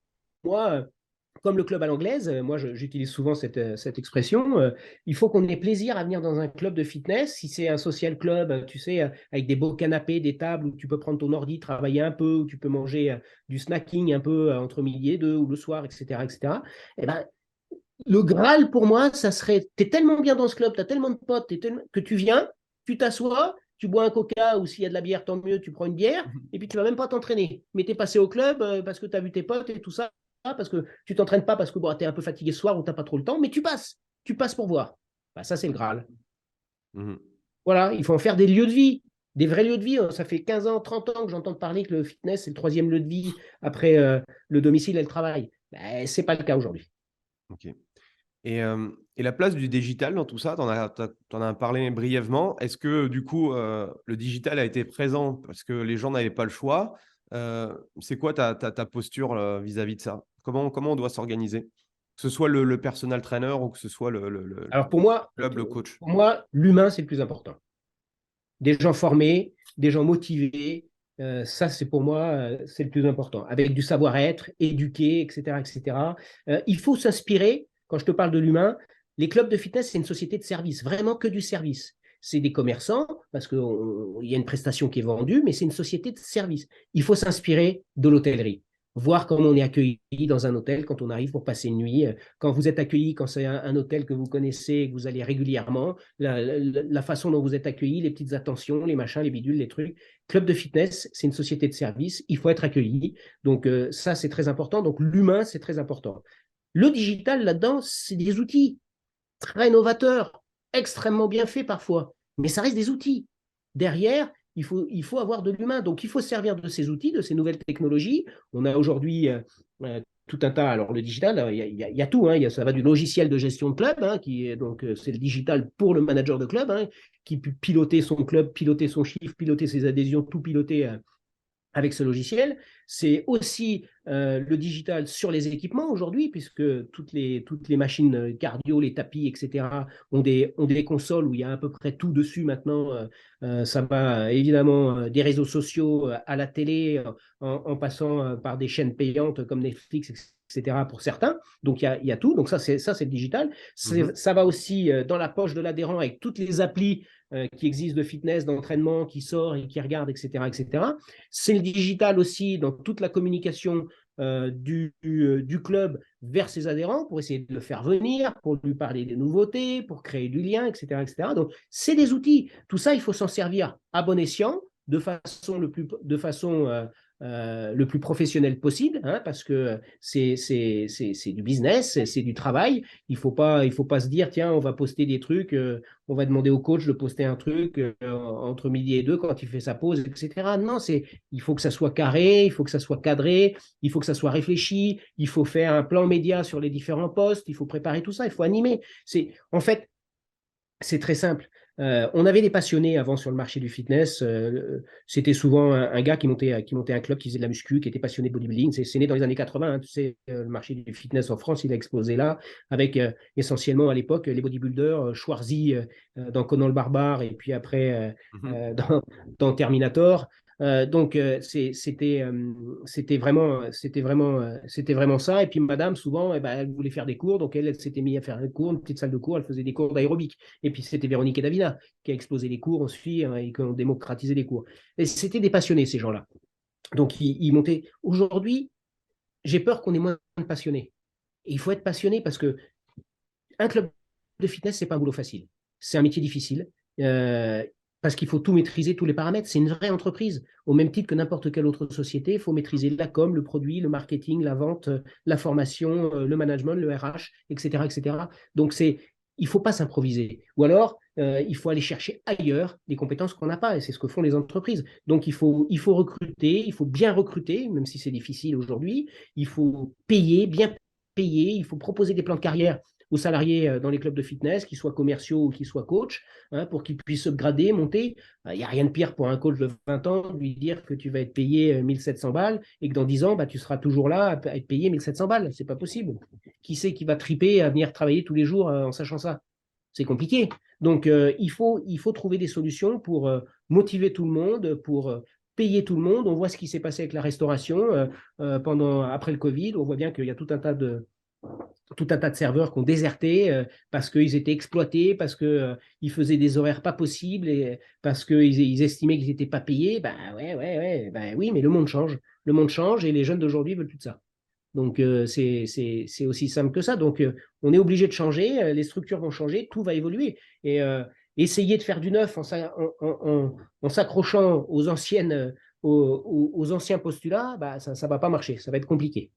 moi, comme le club à l'anglaise, moi j'utilise souvent cette expression, il faut qu'on ait plaisir à venir dans un club de fitness. Si c'est un social club, tu sais, avec des beaux canapés, des tables où tu peux prendre ton ordi, travailler un peu, où tu peux manger du snacking un peu entre midi et deux ou le soir, etc., etc. Eh ben, le Graal pour moi, ça serait, tu es tellement bien dans ce club, tu as tellement de potes, que tu viens, tu t'assois, tu bois un coca ou s'il y a de la bière, tant mieux, tu prends une bière, et puis tu vas même pas t'entraîner. Mais tu es passé au club parce que tu as vu tes potes et tout ça, parce que tu t'entraînes pas parce que bon, tu es un peu fatigué ce soir ou tu n'as pas trop le temps, mais tu passes pour voir. Bah, ça, c'est le Graal. Mhm. Voilà, il faut en faire des lieux de vie, des vrais lieux de vie. Ça fait 15 ans, 30 ans que j'entends parler que le fitness, c'est le troisième lieu de vie après le domicile et le travail. Ben, ce n'est pas le cas aujourd'hui. Ok. Et la place du digital dans tout ça, t'en as parlé brièvement. Est-ce que du coup, le digital a été présent parce que les gens n'avaient pas le choix? C'est quoi ta posture vis-à-vis de ça? Comment on doit s'organiser? Que ce soit le personal trainer ou que ce soit le Alors pour moi, club, le coach. l'humain, c'est le plus important. Des gens formés, des gens motivés, ça, c'est pour moi, c'est le plus important. Avec du savoir-être, éduqué, etc., etc. Il faut s'inspirer, quand je te parle de l'humain, les clubs de fitness, c'est une société de service, vraiment que du service. C'est des commerçants, parce qu'il y a une prestation qui est vendue, mais c'est une société de service. Il faut s'inspirer de l'hôtellerie. voir comment on est accueilli dans un hôtel quand on arrive pour passer une nuit. Quand vous êtes accueilli, quand c'est un hôtel que vous connaissez, que vous allez régulièrement, la façon dont vous êtes accueilli, les petites attentions, les machins, les bidules, les trucs. Club de fitness, c'est une société de service, il faut être accueilli. Donc ça, c'est très important. Donc l'humain, c'est très important. Le digital, là-dedans, c'est des outils très novateurs, extrêmement bien faits parfois, mais ça reste des outils. Derrière, il faut avoir de l'humain. Donc, il faut se servir de ces outils, de ces nouvelles technologies. On a aujourd'hui tout un tas. Alors, le digital, il y a tout. Hein, ça va du logiciel de gestion de club, hein, qui est donc c'est le digital pour le manager de club, hein, qui peut piloter son club, piloter son chiffre, piloter ses adhésions, tout piloter avec ce logiciel. C'est aussi le digital sur les équipements aujourd'hui, puisque toutes les machines cardio, les tapis, etc., ont des consoles où il y a à peu près tout dessus maintenant. Ça va évidemment des réseaux sociaux à la télé, en passant par des chaînes payantes comme Netflix, etc. pour certains. Donc il y a tout. Donc ça, c'est le digital. Ça va aussi dans la poche de l'adhérent avec toutes les applis qui existent de fitness, d'entraînement, qui sort et qui regarde, etc., etc. C'est le digital aussi dans toute la communication du club vers ses adhérents pour essayer de le faire venir, pour lui parler des nouveautés, pour créer du lien, etc., etc. Donc, c'est des outils. Tout ça, il faut s'en servir à bon escient, de façon le plus professionnel possible, hein, parce que c'est du business, c'est du travail. Il faut pas se dire, tiens, on va poster des trucs, on va demander au coach de poster un truc entre midi et deux quand il fait sa pause, etc. Non, il faut que ça soit carré, il faut que ça soit cadré, il faut que ça soit réfléchi, il faut faire un plan média sur les différents postes, il faut préparer tout ça, il faut animer. En fait, c'est très simple. On avait des passionnés avant sur le marché du fitness. C'était souvent un gars qui montait un club, qui faisait de la muscu, qui était passionné de bodybuilding. C'est né dans les années 80. Hein, tu sais, le marché du fitness en France, il a explosé là, avec essentiellement à l'époque les bodybuilders, Schwarzy dans Conan le Barbare, et puis après dans Terminator. Donc c'était vraiment ça. Et puis madame, souvent, elle voulait faire des cours, donc elle s'était mise à faire des cours, une petite salle de cours, elle faisait des cours d'aérobic. Et puis c'était Véronique et Davina qui a explosé les cours ensuite, hein, et qui ont démocratisé les cours. Et c'était des passionnés, ces gens-là. Donc ils montaient. Aujourd'hui, j'ai peur qu'on ait moins de passionnés. Et il faut être passionné parce que un club de fitness, c'est pas un boulot facile. C'est un métier difficile. Parce qu'il faut tout maîtriser, tous les paramètres. C'est une vraie entreprise. Au même titre que n'importe quelle autre société, il faut maîtriser la com, le produit, le marketing, la vente, la formation, le management, le RH, etc., etc. Donc, il ne faut pas s'improviser. Ou alors, il faut aller chercher ailleurs des compétences qu'on n'a pas. Et c'est ce que font les entreprises. Donc, il faut recruter, il faut bien recruter, même si c'est difficile aujourd'hui. Il faut payer, bien payer. Il faut proposer des plans de carrière aux salariés dans les clubs de fitness, qu'ils soient commerciaux ou qu'ils soient coachs, hein, pour qu'ils puissent upgrader, monter. Il n'y a rien de pire pour un coach de 20 ans de lui dire que tu vas être payé 1700 balles et que dans 10 ans, tu seras toujours là à être payé 1700 balles. Ce n'est pas possible. Qui c'est qui va triper à venir travailler tous les jours en sachant ça? C'est compliqué. Donc, il faut trouver des solutions pour motiver tout le monde, pour payer tout le monde. On voit ce qui s'est passé avec la restauration après le Covid. On voit bien qu'il y a tout un tas de serveurs qui ont déserté parce qu'ils étaient exploités, parce qu'ils faisaient des horaires pas possibles et parce qu'ils estimaient qu'ils n'étaient pas payés. Oui, mais le monde change. Le monde change et les jeunes d'aujourd'hui veulent plus de ça. Donc, c'est aussi simple que ça. Donc, on est obligé de changer, les structures vont changer, tout va évoluer. Et essayer de faire du neuf en s'accrochant aux anciens postulats, ça ne va pas marcher, ça va être compliqué.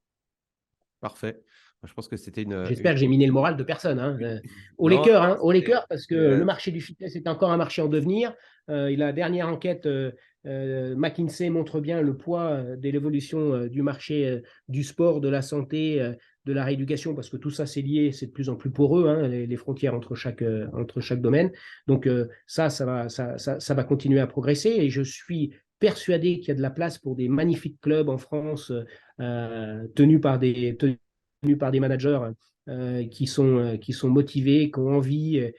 Parfait. Je pense que c'était J'espère que j'ai miné le moral de personne. Au Laker, parce que le marché du fitness est encore un marché en devenir. La dernière enquête McKinsey montre bien le poids de l'évolution du marché du sport, de la santé, de la rééducation, parce que tout ça, c'est lié, c'est de plus en plus poreux, hein, les frontières entre chaque domaine. Donc ça va continuer à progresser et je suis persuadé qu'il y a de la place pour des magnifiques clubs en France tenus par des managers qui sont motivés, qui ont envie,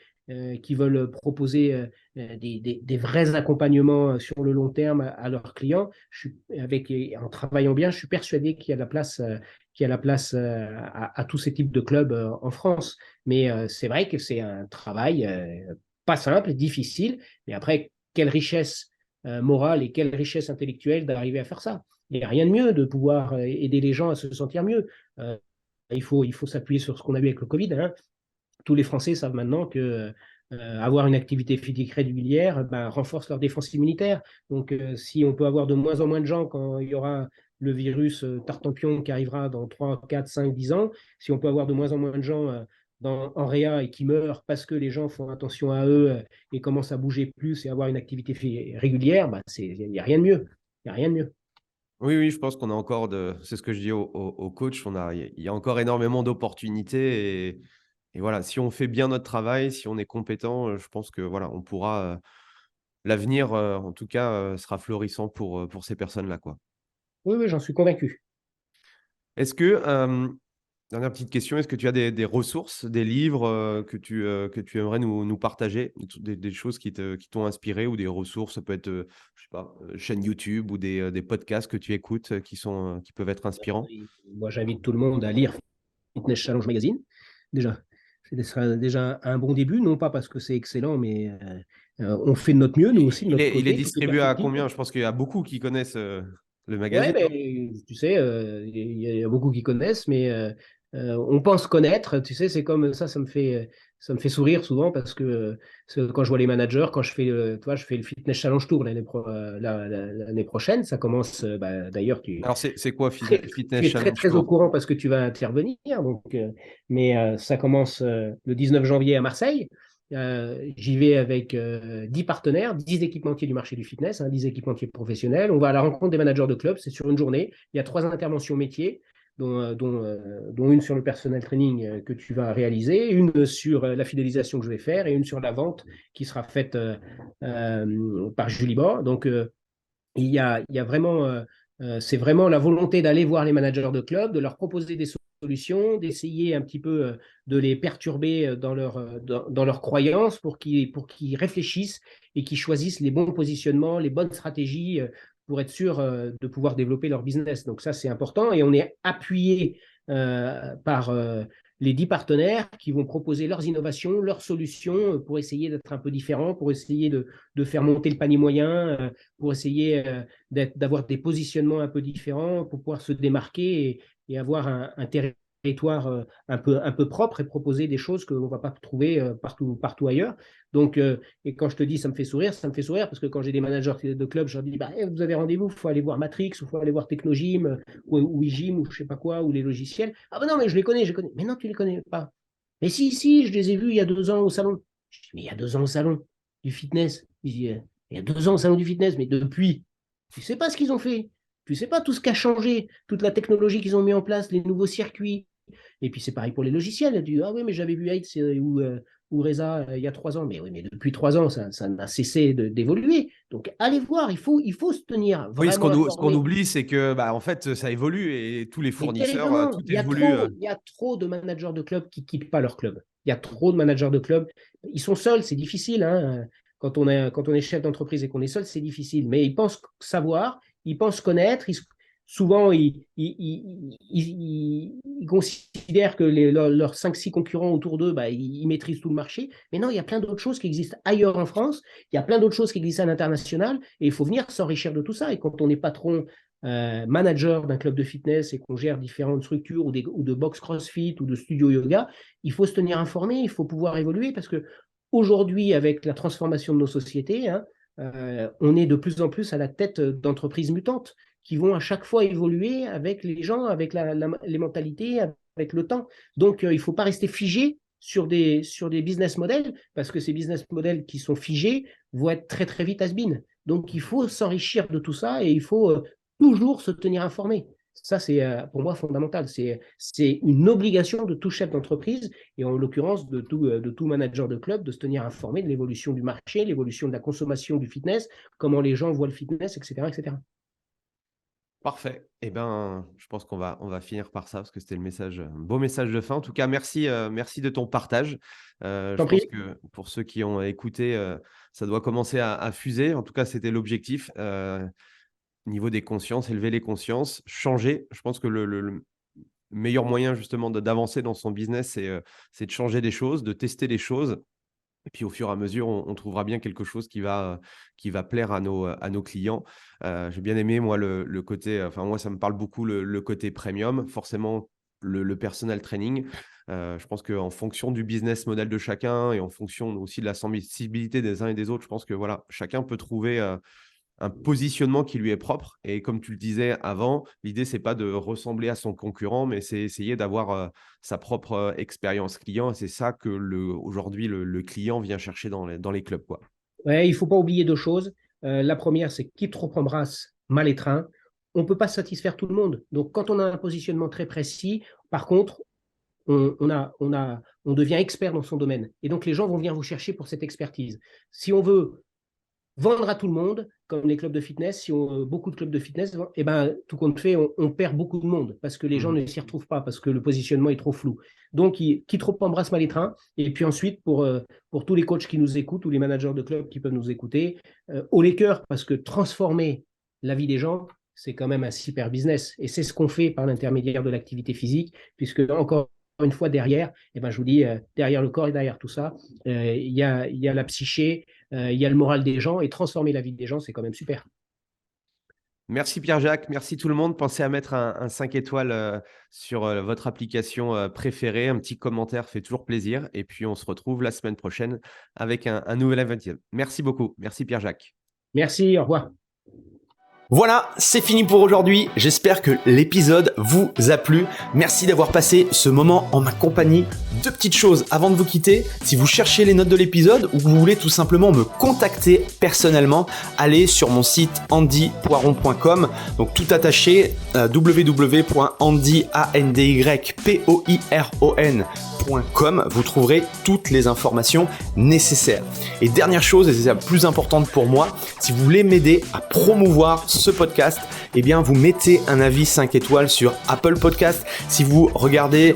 qui veulent proposer des vrais accompagnements sur le long terme à leurs clients. En travaillant bien, je suis persuadé qu'il y a la place à tous ces types de clubs en France. Mais c'est vrai que c'est un travail pas simple, difficile. Mais après, quelle richesse morale et quelle richesse intellectuelle d'arriver à faire ça. il n'y a rien de mieux de pouvoir aider les gens à se sentir mieux. Il faut s'appuyer sur ce qu'on a vu avec le Covid, hein. Tous les Français savent maintenant que avoir une activité physique régulière renforce leur défense immunitaire. Donc, si on peut avoir de moins en moins de gens quand il y aura le virus Tartampion qui arrivera dans 3, 4, 5, 10 ans, si on peut avoir de moins en moins de gens en réa et qui meurent parce que les gens font attention à eux et commencent à bouger plus et avoir une activité régulière, il n'y a rien de mieux. Il n'y a rien de mieux. Oui, oui, je pense qu'on a encore c'est ce que je dis au coach, il y a encore énormément d'opportunités et voilà, si on fait bien notre travail, si on est compétent, je pense que voilà, on pourra, l'avenir, en tout cas, sera florissant pour ces personnes-là, quoi. Oui, oui, j'en suis convaincu. Est-ce que, dernière petite question, est-ce que tu as des ressources, des livres, que tu aimerais nous partager? Des choses qui t'ont inspiré ou des ressources, ça peut être, je sais pas, chaîne YouTube ou des podcasts que tu écoutes, qui peuvent être inspirants? Moi, j'invite tout le monde à lire Fitness Challenge Magazine. Déjà, ce sera déjà un bon début, non pas parce que c'est excellent, mais on fait de notre mieux, nous aussi, de notre Il est côté, côté distribué à perfectible. combien? Je pense qu'il y a beaucoup qui connaissent, le Ouais, magazine, non? mais tu sais, il y a beaucoup qui connaissent, mais on pense connaître. Tu sais, c'est comme ça, ça me fait sourire souvent parce que quand je vois les managers, quand je fais, tu vois, je fais le Fitness Challenge Tour l'année prochaine, ça commence. D'ailleurs, Alors c'est quoi tu Fitness es très Challenge très au Tour? courant parce que tu vas intervenir. Donc, mais ça commence le 19 janvier à Marseille. J'y vais avec 10 partenaires, 10 équipementiers du marché du fitness, 10 équipementiers professionnels. On va à la rencontre des managers de clubs. C'est sur une journée. Il y a 3 interventions métiers, dont une sur le personnel training que tu vas réaliser, une sur la fidélisation que je vais faire et une sur la vente qui sera faite par Julie Bord. Donc, il y a vraiment, c'est vraiment la volonté d'aller voir les managers de club, de leur proposer des solutions, d'essayer un petit peu de les perturber dans leurs croyances pour qu'ils réfléchissent et qu'ils choisissent les bons positionnements, les bonnes stratégies pour être sûr de pouvoir développer leur business. Donc ça, c'est important et on est appuyé par les 10 partenaires qui vont proposer leurs innovations, leurs solutions pour essayer d'être un peu différents, pour essayer de faire monter le panier moyen, pour essayer d'avoir des positionnements un peu différents, pour pouvoir se démarquer et avoir un territoire un peu propre et proposer des choses qu'on ne va pas trouver partout ailleurs. Donc, et quand je te dis ça me fait sourire parce que quand j'ai des managers de club, je leur dis vous avez rendez-vous, il faut aller voir Matrix, il faut aller voir Technogym ou eGym ou je ne sais pas quoi, ou les logiciels. Ah ben non, mais je les connais, je les connais. Mais non, tu ne les connais pas. Mais si, je les ai vus il y a 2 ans au salon. Je dis, mais il y a 2 ans au salon du fitness. Il y a 2 ans au salon du fitness, mais depuis, tu ne sais pas ce qu'ils ont fait. Tu ne sais pas tout ce qui a changé, toute la technologie qu'ils ont mis en place, les nouveaux circuits. Et puis c'est pareil pour les logiciels. Tu dis, ah oui, mais j'avais vu Heights ou Reza il y a 3 ans. Mais oui, mais depuis 3 ans, ça n'a cessé d'évoluer. Donc allez voir, il faut se tenir Oui, vraiment ce qu'on informé. oublie, c'est que, bah, en fait, ça évolue et tous les Mais fournisseurs, terriblement, tout évolue. il y a trop de managers de clubs qui ne quittent pas leur club. Il y a trop de managers de clubs. Ils sont seuls, c'est difficile, hein. Quand on est chef d'entreprise et qu'on est seul, c'est difficile. Mais ils pensent savoir, ils pensent connaître. Souvent, ils considèrent que leurs 5-6 concurrents autour d'eux, ils maîtrisent tout le marché. Mais non, il y a plein d'autres choses qui existent ailleurs en France. Il y a plein d'autres choses qui existent à l'international. Et il faut venir s'enrichir de tout ça. Et quand on est patron manager d'un club de fitness et qu'on gère différentes structures ou de box CrossFit ou de studio yoga, il faut se tenir informé, il faut pouvoir évoluer parce que aujourd'hui, avec la transformation de nos sociétés, on est de plus en plus à la tête d'entreprises mutantes qui vont à chaque fois évoluer avec les gens, avec les mentalités, avec le temps. Donc, il ne faut pas rester figé sur des business models parce que ces business models qui sont figés vont être très, très vite has-been. Donc, il faut s'enrichir de tout ça et il faut toujours se tenir informé. Ça, c'est pour moi fondamental. C'est une obligation de tout chef d'entreprise et en l'occurrence de tout manager de club de se tenir informé de l'évolution du marché, l'évolution de la consommation du fitness, comment les gens voient le fitness, etc. etc. Parfait. Eh ben, je pense on va finir par ça parce que c'était un beau message de fin. En tout cas, merci de ton partage. T'en Je pense prie. que pour ceux qui ont écouté, ça doit commencer à fuser. En tout cas, c'était l'objectif. Au niveau des consciences, élever les consciences, changer. Je pense que le meilleur moyen justement d'avancer dans son business, c'est de changer des choses, de tester des choses Et puis au fur et à mesure, on trouvera bien quelque chose qui va plaire à nos clients. J'ai bien aimé moi le côté, enfin moi ça me parle beaucoup le côté premium, forcément le personal training. Je pense qu'en fonction du business model de chacun et en fonction aussi de la sensibilité des uns et des autres, je pense que voilà, chacun peut trouver un positionnement qui lui est propre. Et comme tu le disais avant, l'idée, c'est pas de ressembler à son concurrent, mais c'est essayer d'avoir sa propre expérience client. Et c'est ça que aujourd'hui, le client vient chercher dans les clubs, quoi. Ouais, il ne faut pas oublier deux choses. La première, c'est qui trop embrasse mal étreint. On ne peut pas satisfaire tout le monde. Donc, quand on a un positionnement très précis, par contre, on devient expert dans son domaine. Et donc, les gens vont venir vous chercher pour cette expertise. Si on veut vendre à tout le monde, comme les clubs de fitness, si on beaucoup de clubs de fitness, eh ben, tout compte fait, on perd beaucoup de monde parce que les gens ne s'y retrouvent pas, parce que le positionnement est trop flou. Donc, qui trop embrasse mal les trains. Et puis ensuite, pour tous les coachs qui nous écoutent ou les managers de clubs qui peuvent nous écouter, haut les cœurs, parce que transformer la vie des gens, c'est quand même un super business. Et c'est ce qu'on fait par l'intermédiaire de l'activité physique, puisque encore une fois, derrière, eh ben, je vous dis, derrière le corps et derrière tout ça, il y a la psyché, il y a le moral des gens, et transformer la vie des gens, c'est quand même super. Merci Pierre-Jacques, merci tout le monde. Pensez à mettre un 5 étoiles sur votre application préférée. Un petit commentaire fait toujours plaisir. Et puis, on se retrouve la semaine prochaine avec un nouvel événement. Merci beaucoup. Merci Pierre-Jacques. Merci, au revoir. Voilà, c'est fini pour aujourd'hui. J'espère que l'épisode vous a plu. Merci d'avoir passé ce moment en ma compagnie. Deux petites choses avant de vous quitter. Si vous cherchez les notes de l'épisode ou que vous voulez tout simplement me contacter personnellement, allez sur mon site andypoiron.com. Donc tout attaché, www.andypoiron.com. Vous trouverez toutes les informations nécessaires. Et dernière chose, et c'est la plus importante pour moi, si vous voulez m'aider à promouvoir ce podcast, eh bien vous mettez un avis 5 étoiles sur Apple Podcast. Si vous regardez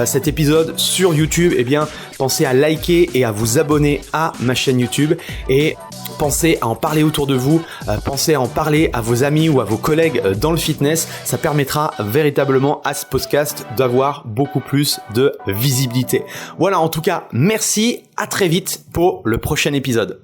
cet épisode sur YouTube, eh bien pensez à liker et à vous abonner à ma chaîne YouTube et pensez à en parler autour de vous, pensez à en parler à vos amis ou à vos collègues dans le fitness. Ça permettra véritablement à ce podcast d'avoir beaucoup plus de visibilité. Voilà, en tout cas, merci, à très vite pour le prochain épisode.